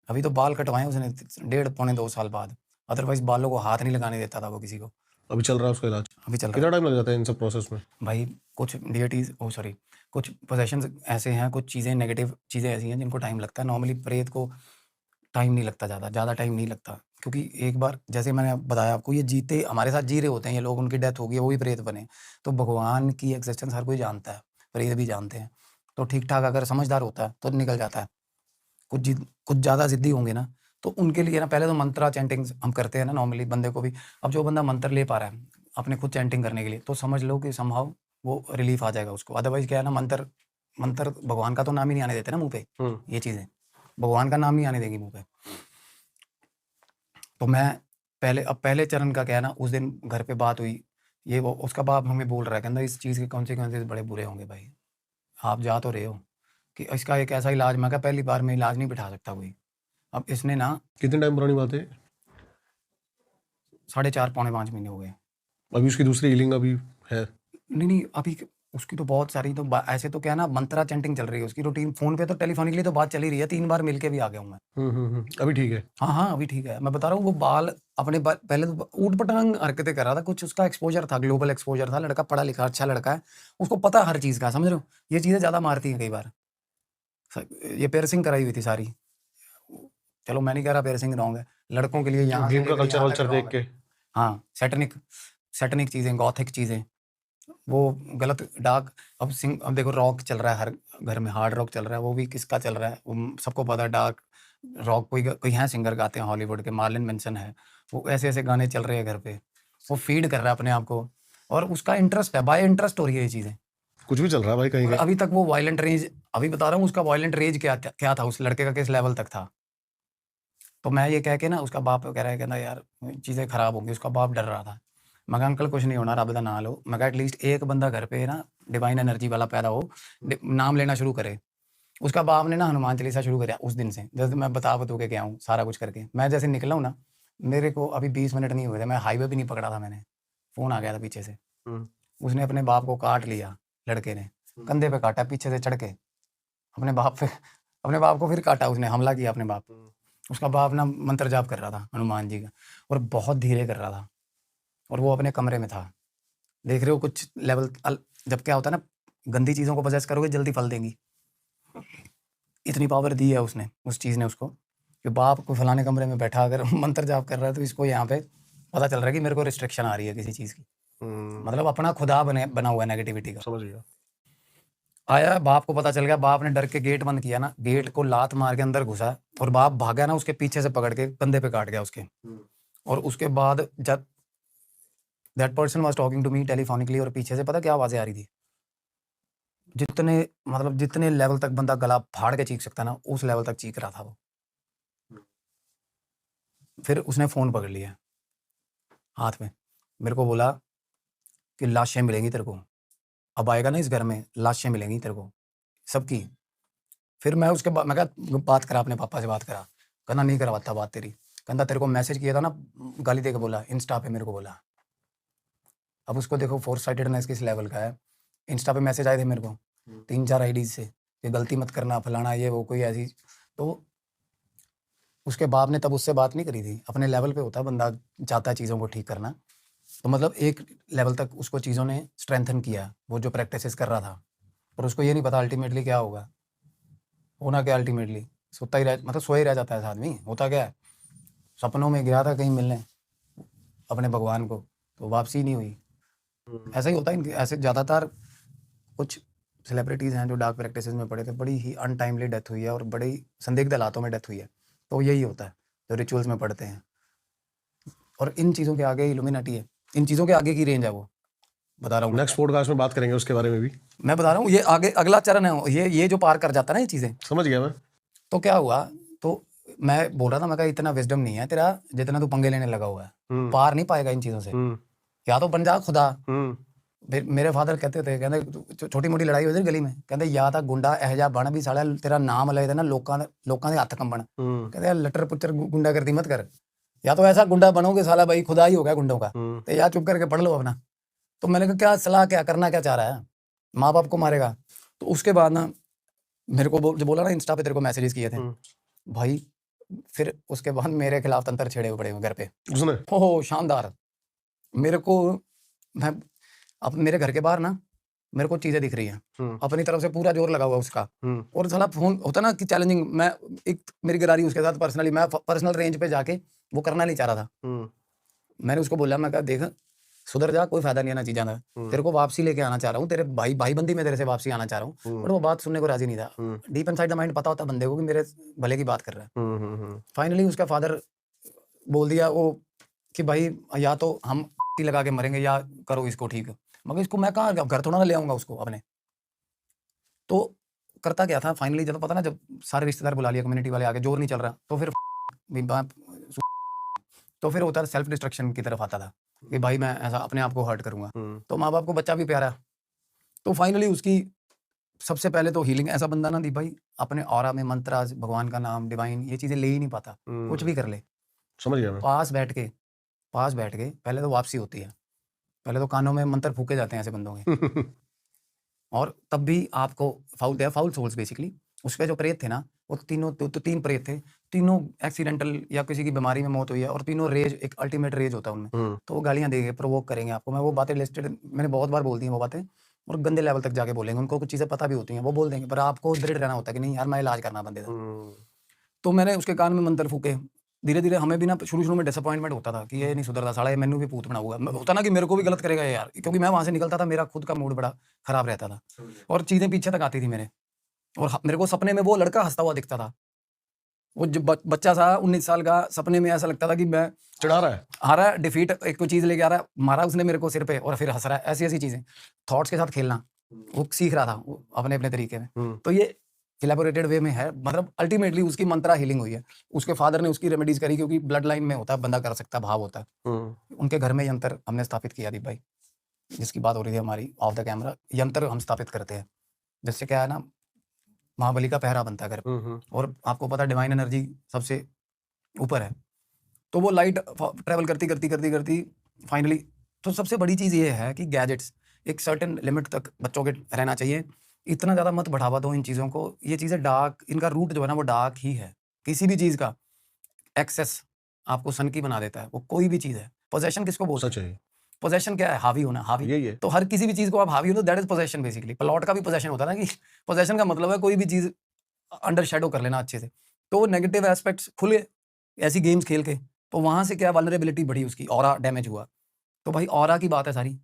अभी तो बाल कटवाए उसने 1.5 पौने 2 साल बाद। अदरवाइज़ बालों को हाथ नहीं लगाने देता था वो किसी को। अभी चल रहा है उसका इलाज? अभी चल रहा कितना टाइम लग जाता है इन सब प्रोसेस में? है। भाई कुछ डिएटीज़ कुछ पोज़ेशंस ऐसे हैं, कुछ चीज़ें नेगेटिव चीज़ें ऐसी हैं जिनको टाइम लगता है। नॉर्मली प्रेत को टाइम नहीं लगता ज़्यादा टाइम नहीं लगता। क्योंकि एक बार जैसे मैंने बताया आपको, ये जीते हमारे साथ जी रहे होते हैं ये लोग, उनकी डेथ हो गई है, वो भी प्रेत बने। तो भगवान की एक्जिस्टेंस हर कोई जानता है, प्रेत भी जानते हैं। तो ठीक-ठाक अगर समझदार होता है तो निकल जाता है। कुछ ज़्यादा ज़िद्दी होंगे ना, तो उनके लिए ना पहले तो मंत्रा चैंटिंग हम करते हैं ना नॉर्मली बंदे को भी। अब जो बंदा मंत्र ले पा रहा है अपने खुद चैंटिंग करने के लिए, तो समझ लो कि समहाउ वो रिलीफ आ जाएगा उसको। अदरवाइज क्या है ना, मंत्र मंत्र भगवान का तो नाम ही नहीं आने देते ना मुंह पे, ये चीज़ें भगवान का नाम नहीं आने देंगी मुंह पे। तो मैं पहले चरण का क्या है ना, उस दिन घर पे बात हुई, ये वो उसका बाप हमें बोल रहा है, कहता इस चीज़ के कॉन्सिक्वेंसेस बड़े बुरे होंगे भाई, आप जा तो रहे हो कि इसका एक ऐसा इलाज। मैं कहा पहली बार में इलाज नहीं बिठा सकता कोई। अब इसने ना कितने टाइम पुरानी बात है? 4.5 पौने 5 महीने हो गए। अभी उसकी दूसरी हीलिंग अभी है? नहीं अभी उसकी तो बहुत सारी तो ऐसे तो क्या है ना, मंत्रा चैंटिंग चल रही है उसकी रूटीन। फोन पे तो टेलीफोनिकली तो बात चली रही है, 3 बार मिलके भी आ गया हूँ मैं। अभी ठीक है? हाँ अभी ठीक है। मैं बता रहा हूँ वो बाल अपने पहले तो ऊट पटांग हरकतें कर रहा था, कुछ उसका एक्सपोजर था, ग्लोबल एक्सपोजर था, लड़का पढ़ा लिखा अच्छा लड़का है, उसको पता हर चीज़ का, समझ रहे हो। ये चीज़ें ज़्यादा मारती हैं कई बार। ये पियर्सिंग कराई हुई थी सारी। चलो मैं नहीं कह रहा पियर्सिंग रॉन्ग है, लड़कों के लिए यहाँ ड्रीम का कल्चर वल्चर देख के। हाँ सैटनिक चीज़ें, गॉथिक चीज़ें, वो गलत डार्क। अब देखो रॉक चल रहा है हर घर में, हार्ड रॉक चल रहा है, वो भी किसका चल रहा है वो सबको पता है। डार्क रॉक कोई है सिंगर गाते हैं हॉलीवुड के, मार्लिन मेंसन है, वो ऐसे गाने चल रहे हैं घर पे, वो फीड कर रहा है अपने आप को और उसका इंटरेस्ट है, बाय इंटरेस्ट हो रही है ये चीज़ें। कुछ भी चल रहा है भाई कहीं और का। अभी तक वो वायलेंट रेंज, अभी बता रहा हूँ उसका वायलेंट रेंज क्या था, उस लड़के का किस लेवल तक था। तो मैं ये कह के ना, उसका बाप कह रहा है, कहना यार चीज़ें खराब होंगी, उसका बाप डर रहा था। मैं कहा अंकल कुछ नहीं होना, रब दा ना लो। मैं कहा एटलीस्ट एक बंदा घर पे ना डिवाइन एनर्जी वाला पैदा हो, नाम लेना शुरू करे। उसका बाप ने ना हनुमान चालीसा शुरू करा उस दिन से, जैसे मैं बता के गया हूँ सारा कुछ करके। मैं जैसे निकला हूँ ना, मेरे को अभी 20 मिनट नहीं हुए थे, मैं हाईवे भी नहीं पकड़ा था मैंने, फ़ोन आ गया था पीछे से। उसने अपने बाप को काट लिया, लड़के ने कंधे पे काटा पीछे से चढ़ के, अपने बाप को फिर काटा, उसने हमला किया अपने बाप। उसका बाप ना मंत्र जाप कर रहा था हनुमान जी का, और बहुत धीरे कर रहा था, और वो अपने कमरे में था। देख रहे हो कुछ लेवल जब क्या होता है ना, गंदी चीज़ों को पजेस करोगे जल्दी फल देंगी। इतनी पावर दी है उसने, उस चीज़ ने उसको, कि बाप को फलाने कमरे में बैठा अगर मंत्र जाप कर रहा है, तो इसको यहाँ पे पता चल रहा है कि मेरे को रिस्ट्रिक्शन आ रही है किसी चीज़ की। मतलब अपना खुदा बना हुआ है नेगेटिविटी का। समझ गया। आया, बाप को पता चल गया, बाप ने डर के गेट बंद किया ना, गेट को लात मार के अंदर घुसा, और बाप भागा ना, उसके पीछे से पकड़ के कंधे पे काट गया उसके। और उसके बाद जब that person was talking to me telephonically, और पीछे से पता क्या आवाज़ें आ रही थी, जितने लेवल तक बंदा गला फाड़ के चीख सकता ना, उस लेवल तक चीख रहा था वो। फिर उसने फ़ोन पकड़ लिया हाथ में, मेरे को बोला कि लाशें मिलेंगी तेरे को, अब आएगा ना इस घर में, लाशें मिलेंगी तेरे को सबकी। फिर मैं उसके बाद मैं कहा बात करा, अपने पापा से बात करा। कहना नहीं करवाता बात तेरी। कहता तेरे को मैसेज किया था ना, गाली दे के बोला, इंस्टा पे मेरे को बोला। अब उसको देखो फोर्स साइटेडनेस किस लेवल का है। इंस्टा पे मैसेज आए थे मेरे को 3-4 आईडी से कि गलती मत करना, फलाना ये वो, कोई ऐसी। तो उसके बाप ने तब उससे बात नहीं करी थी। अपने लेवल पे होता है बंदा, चाहता है चीज़ों को ठीक करना, तो मतलब एक लेवल तक उसको चीज़ों ने स्ट्रेंथन किया, वो जो प्रैक्टिसेस कर रहा था। पर उसको ये नहीं पता अल्टीमेटली क्या होगा, होना क्या अल्टीमेटली, सोता ही मतलब सोए ही रह जाता है आदमी। होता क्या है, सपनों में गया था कहीं मिलने अपने भगवान को, तो वापसी नहीं हुई। ऐसा ही होता है ऐसे ज़्यादातर कुछ सेलिब्रिटीज़ हैं जो डार्क प्रैक्टिसेस में पड़े थे, बड़ी ही अनटाइमली डेथ हुई है और बड़ी संदिग्ध हालातों में डेथ हुई है। तो यही होता है जो रिचुअल्स में पढ़ते हैं। और इन चीज़ों के आगे इल्यूमिनाटी है, इन चीज़ों के आगे की रेंज है, वो बता रहा हूँ। नेक्स्ट पॉडकास्ट में बात करेंगे उसके बारे में भी। मैं बता रहा हूँ, ये आगे अगला चरण है, ये जो पार कर जाता है ना ये चीज़ें। समझ गया मैं। तो क्या हुआ, तो मैं बोल रहा था, मैं कहा इतना विजडम नहीं है तेरा जितना तू पंगे लेने लगा हुआ है, पार नहीं पाएगा इन चीज़ों से, या तो बन जा खुदा। फिर मेरे फादर कहते थे, कहते छोटी मोटी लड़ाई हो जाए गली में, कहते या तो गुंडा एह जा बन भी साला तेरा नाम ले देना लोकां दे हत्थ कंबण। कहते यार लटर पुच्चर गुंडागर्दी मत कर, या तो ऐसा गुंडा बनोगे साला भाई खुदा ही हो गया गुंडों का, तो या चुप करके पढ़ लो अपना। तो मैंने कहा क्या सलाह, क्या करना, क्या चाह रहा है, माँ बाप को मारेगा। तो उसके बाद ना मेरे को जो बोला ना इंस्टा पे तेरे को मैसेजेस किए थे भाई, फिर उसके बाद मेरे खिलाफ तंत्र छेड़े हुए पड़े हुए घर पे उसने। हो शानदार। मेरे को मैं अब मेरे घर के बाहर ना मेरे को चीजें दिख रही हैं, अपनी तरफ से पूरा जोर लगा हुआ उसका, और साला फोन होता ना कि चैलेंजिंग, मैं एक मेरी गिरारी उसके साथ पर्सनली, मैं पर्सनल रेंज पे जाके वो करना नहीं चाह रहा था। मैंने उसको बोला, मैं कहा देख सुधर जा, कोई फायदा नहीं है ना चीज़ जाना, तेरे को वापसी लेके आना चाह रहा हूँ, तेरे भाई बंदी में तेरे से वापसी आना चाह रहा हूँ। बट वो बात सुनने को राजी नहीं था। डीप इनसाइड द माइंड पता होता बंदे को कि मेरे भले की बात कर रहा है। फाइनली उसका फादर बोल दिया वो कि भाई या तो हम लगा के मरेंगे या करो इसको ठीक। मगर इसको मैं कहाँ घर थोड़ा ना ले आऊंगा उसको अपने। तो करता क्या था फाइनली, जब पता ना, जब सारे रिश्तेदार बुला लिया, कम्युनिटी वाले आके, जोर नहीं चल रहा, तो फिर होता है सेल्फ डिस्ट्रक्शन की तरफ आता था कि भाई मैं ऐसा अपने आप को हर्ट करूंगा। तो माँ बाप को बच्चा भी प्यारा। तो फाइनली उसकी सबसे पहले तो हीलिंग, ऐसा बंदा ना दीप भाई अपने ऑरा में मंत्राज, भगवान का नाम, डिवाइन, ये चीजें ले ही नहीं पाता, कुछ भी कर ले। समझ गया मैं। पास बैठ के पहले तो वापसी होती है, पहले तो कानों में मंत्र फूके जाते हैं ऐसे बंदों के। और तब भी आपको फाउल सोल्स बेसिकली, उसके जो प्रेत थे ना, वो तीनों तो 3 प्रेत थे, तीनों एक्सीडेंटल या किसी की बीमारी में मौत हुई है, और तीनों रेज, एक अल्टीमेट रेज होता है उनमें। तो वो गालियां देंगे, प्रोवोक करेंगे आपको। मैं वो बातें लिस्टेड, मैंने बहुत बार बोल दी हैं वो बातें, और गंदे लेवल तक जाके बोलेंगे। उनको कुछ चीज़ें पता भी होती हैं, वो बोल देंगे, पर आपको दृढ़ रहना होता है कि नहीं यार मैं इलाज करना बंदे का। तो मैंने उसके कान में मंत्र फूके। धीरे धीरे हमें भी ना शुरू में डिसअपॉइंटमेंट होता था कि ये नहीं सुधरता साला, ये मैनू भी पूत बनाऊंगा, होता ना कि मेरे को भी गलत करेगा यार, क्योंकि मैं वहां से निकलता था, मेरा खुद का मूड बड़ा खराब रहता था और चीजें पीछे तक आती थी मेरे। और मेरे को सपने में वो लड़का हंसता हुआ दिखता था, वो जो बच्चा था 19 साल का, सपने में ऐसा लगता था कि मैं चढ़ा रहा है, आ रहा है डिफीट, एक कोई चीज लेके आ रहा है, मारा उसने मेरे को सिर पे और फिर हंस रहा है। ऐसी ऐसी चीजें, थॉट्स के साथ खेलना वो सीख रहा था वो अपने अपने तरीके में। तो ये इलेबोरेटेड वे में है, मतलब अल्टीमेटली उसकी मंत्रा हीलिंग हुई है। उसके फादर ने उसकी रेमेडीज करी, क्योंकि ब्लड लाइन में होता है, बंदा कर सकता, भाव होता है। उनके घर में यंत्र हमने स्थापित किया दीप भाई, जिसकी बात हो रही थी हमारी ऑफ द कैमरा। यंत्र हम स्थापित करते हैं, जिससे क्या है ना, महाबली का पहरा बनता है घर पे। और आपको पता है डिवाइन एनर्जी सबसे ऊपर है। तो वो लाइट ट्रेवल करती फाइनली, तो सबसे बड़ी चीज़ ये है कि गैजेट्स एक सर्टेन लिमिट तक बच्चों के रहना चाहिए। इतना ज़्यादा मत बढ़ावा दो इन चीज़ों को। ये चीज़ें डार्क, इनका रूट जो है ना वो डार्क ही है। किसी भी चीज़ का एक्सेस आपको सन की बना देता है, वो कोई भी चीज़ है। पोजेशन किसको बोलते सच हैं? है, पोजेशन क्या है? हावी होना, हावी। यही है। तो हर किसी भी चीज़ को आप हावी हो, that is possession basically. Plot का भी पोजेशन होता है ना, कि पोजेशन का मतलब है कोई भी चीज़ अंडर शेडो कर लेना अच्छे से। तो नेगेटिव एस्पेक्ट्स खुले ऐसी गेम्स खेल के, तो वहाँ से क्या वल्नरेबिलिटी बढ़ी, उसकी ऑरा डैमेज हुआ। तो भाई ऑरा की बात है सारी।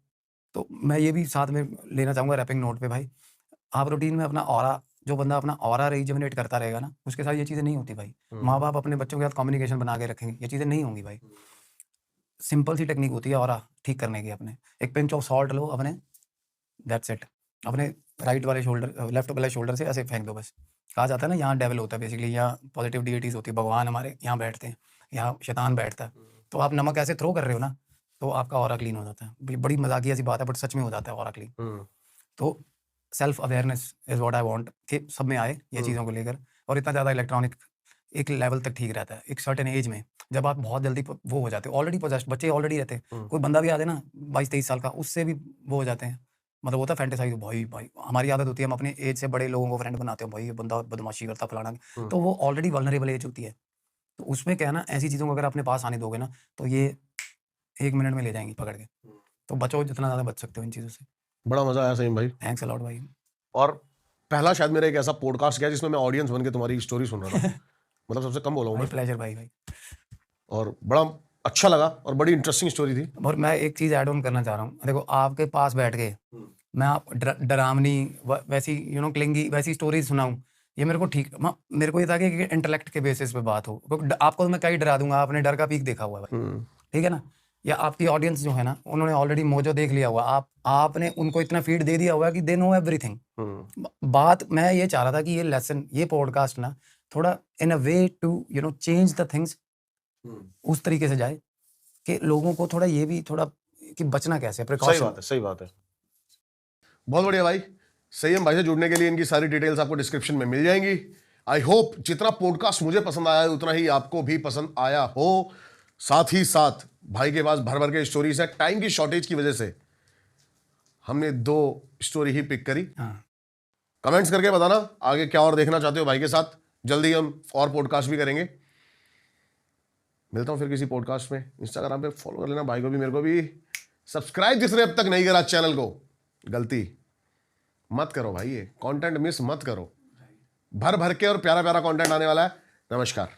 तो मैं ये भी साथ में लेना चाहूँगा रैपिंग नोट पे भाई, आप रूटीन में अपना ऑरा, जो बंदा अपना ऑरा रीजनरेट करता रहेगा ना, उसके साथ ये चीज़ें नहीं होती भाई। माँ बाप अपने बच्चों के साथ कम्युनिकेशन बना के रखेंगे, ये चीज़ें नहीं होंगी भाई। सिंपल सी टेक्निक होती है ऑरा ठीक करने की। अपने एक पिंच ऑफ सॉल्ट लो अपने, दैट्स इट, अपने राइट वाले शोल्डर, लेफ्ट वाले शोल्डर से ऐसे फेंक दो बस। कहा जाता है ना यहाँ डेविल होता है बेसिकली, यहाँ पॉजिटिव डीएटीज होती है, भगवान हमारे यहाँ बैठते हैं, यहाँ शैतान बैठता है। तो आप नमक ऐसे थ्रो कर रहे हो ना, तो आपका ऑरा क्लीन हो जाता है। बड़ी मजाकिया सी बात है, बट सच में हो जाता है ऑरा क्लीन। तो self awareness is what I want कि सब में आए ये चीज़ों को लेकर। और इतना ज़्यादा इलेक्ट्रॉनिक एक लेवल तक ठीक रहता है, एक सर्टेन एज में जब आप बहुत जल्दी वो हो जाते हो, ऑलरेडी पोजेस्ड बच्चे ऑलरेडी रहते हैं। कोई बंदा भी आ जाए ना 22-23 साल का, उससे भी वो हो जाते हैं, मतलब होता है फैंटेसाइज। भाई हमारी आदत होती है, हम अपने एज से बड़े लोगों को फ्रेंड बनाते हैं, भाई ये बंदा बदमाशी करता फलाना। तो वो ऑलरेडी वल्नरेबल एज होती है। तो उसमें क्या है ना, ऐसी चीज़ों को अगर अपने पास आने दोगे ना, तो ये 1 मिनट में ले जाएंगी पकड़ के। तो बचो जितना ज़्यादा बच सकते हो इन चीज़ों से। बड़ा मजा आया सही भाई। थैंक्स अलॉट भाई। और पहला शायद मेरा एक ऐसा पॉडकास्ट गया जिसमें मैं ऑडियंस बन के तुम्हारी स्टोरी सुन रहा था। मतलब सबसे कम बोला हूँ भाई मैं, प्लेजर भाई। और बड़ा अच्छा लगा और बड़ी इंटरेस्टिंग स्टोरी थी। और मैं एक चीज़ ऐड ऑन करना चाह रहा हूँ, देखो आपके पास बैठ के मैं आप डरावनी वैसी क्लिंगी वैसी स्टोरी सुनाऊँ, ये मेरे को ठीक, मेरे को ये था कि इंटेलेक्ट के बेसिस पे बात हो। आपको तो मैं कहीं डरा दूंगा, आपने डर का पीक देखा हुआ है भाई, ठीक है ना। या आपकी ऑडियंस जो है ना, उन्होंने ऑलरेडी मोजो देख लिया हुआ, आपने उनको इतना फीड दे दिया हुआ कि दे नो एवरीथिंग। बात मैं ये चाह रहा था कि ये लेसन, ये पॉडकास्ट ना थोड़ा in a way to change the things, उस तरीके से जाए कि लोगों को थोड़ा ये भी थोड़ा कि बचना कैसे, प्रिकॉशन। सही बात है। बहुत बढ़िया भाई। संयम भाई से जुड़ने के लिए इनकी सारी डिटेल्स आपको डिस्क्रिप्शन में मिल जाएंगी। आई होप जितना पॉडकास्ट मुझे पसंद आया है उतना ही आपको भी पसंद आया हो। साथ ही साथ भाई के पास भर भर के स्टोरीज है। टाइम की शॉर्टेज की वजह से हमने 2 स्टोरी ही पिक करी। कमेंट्स करके बताना आगे क्या और देखना चाहते हो भाई के साथ। जल्दी हम और पॉडकास्ट भी करेंगे। मिलता हूं फिर किसी पॉडकास्ट में। इंस्टाग्राम पे फॉलो कर लेना भाई को भी, मेरे को भी। सब्सक्राइब जिसने अब तक नहीं करा चैनल को, गलती मत करो भाई, ये कंटेंट मिस मत करो। भर भर के और प्यारा प्यारा कंटेंट आने वाला है। नमस्कार।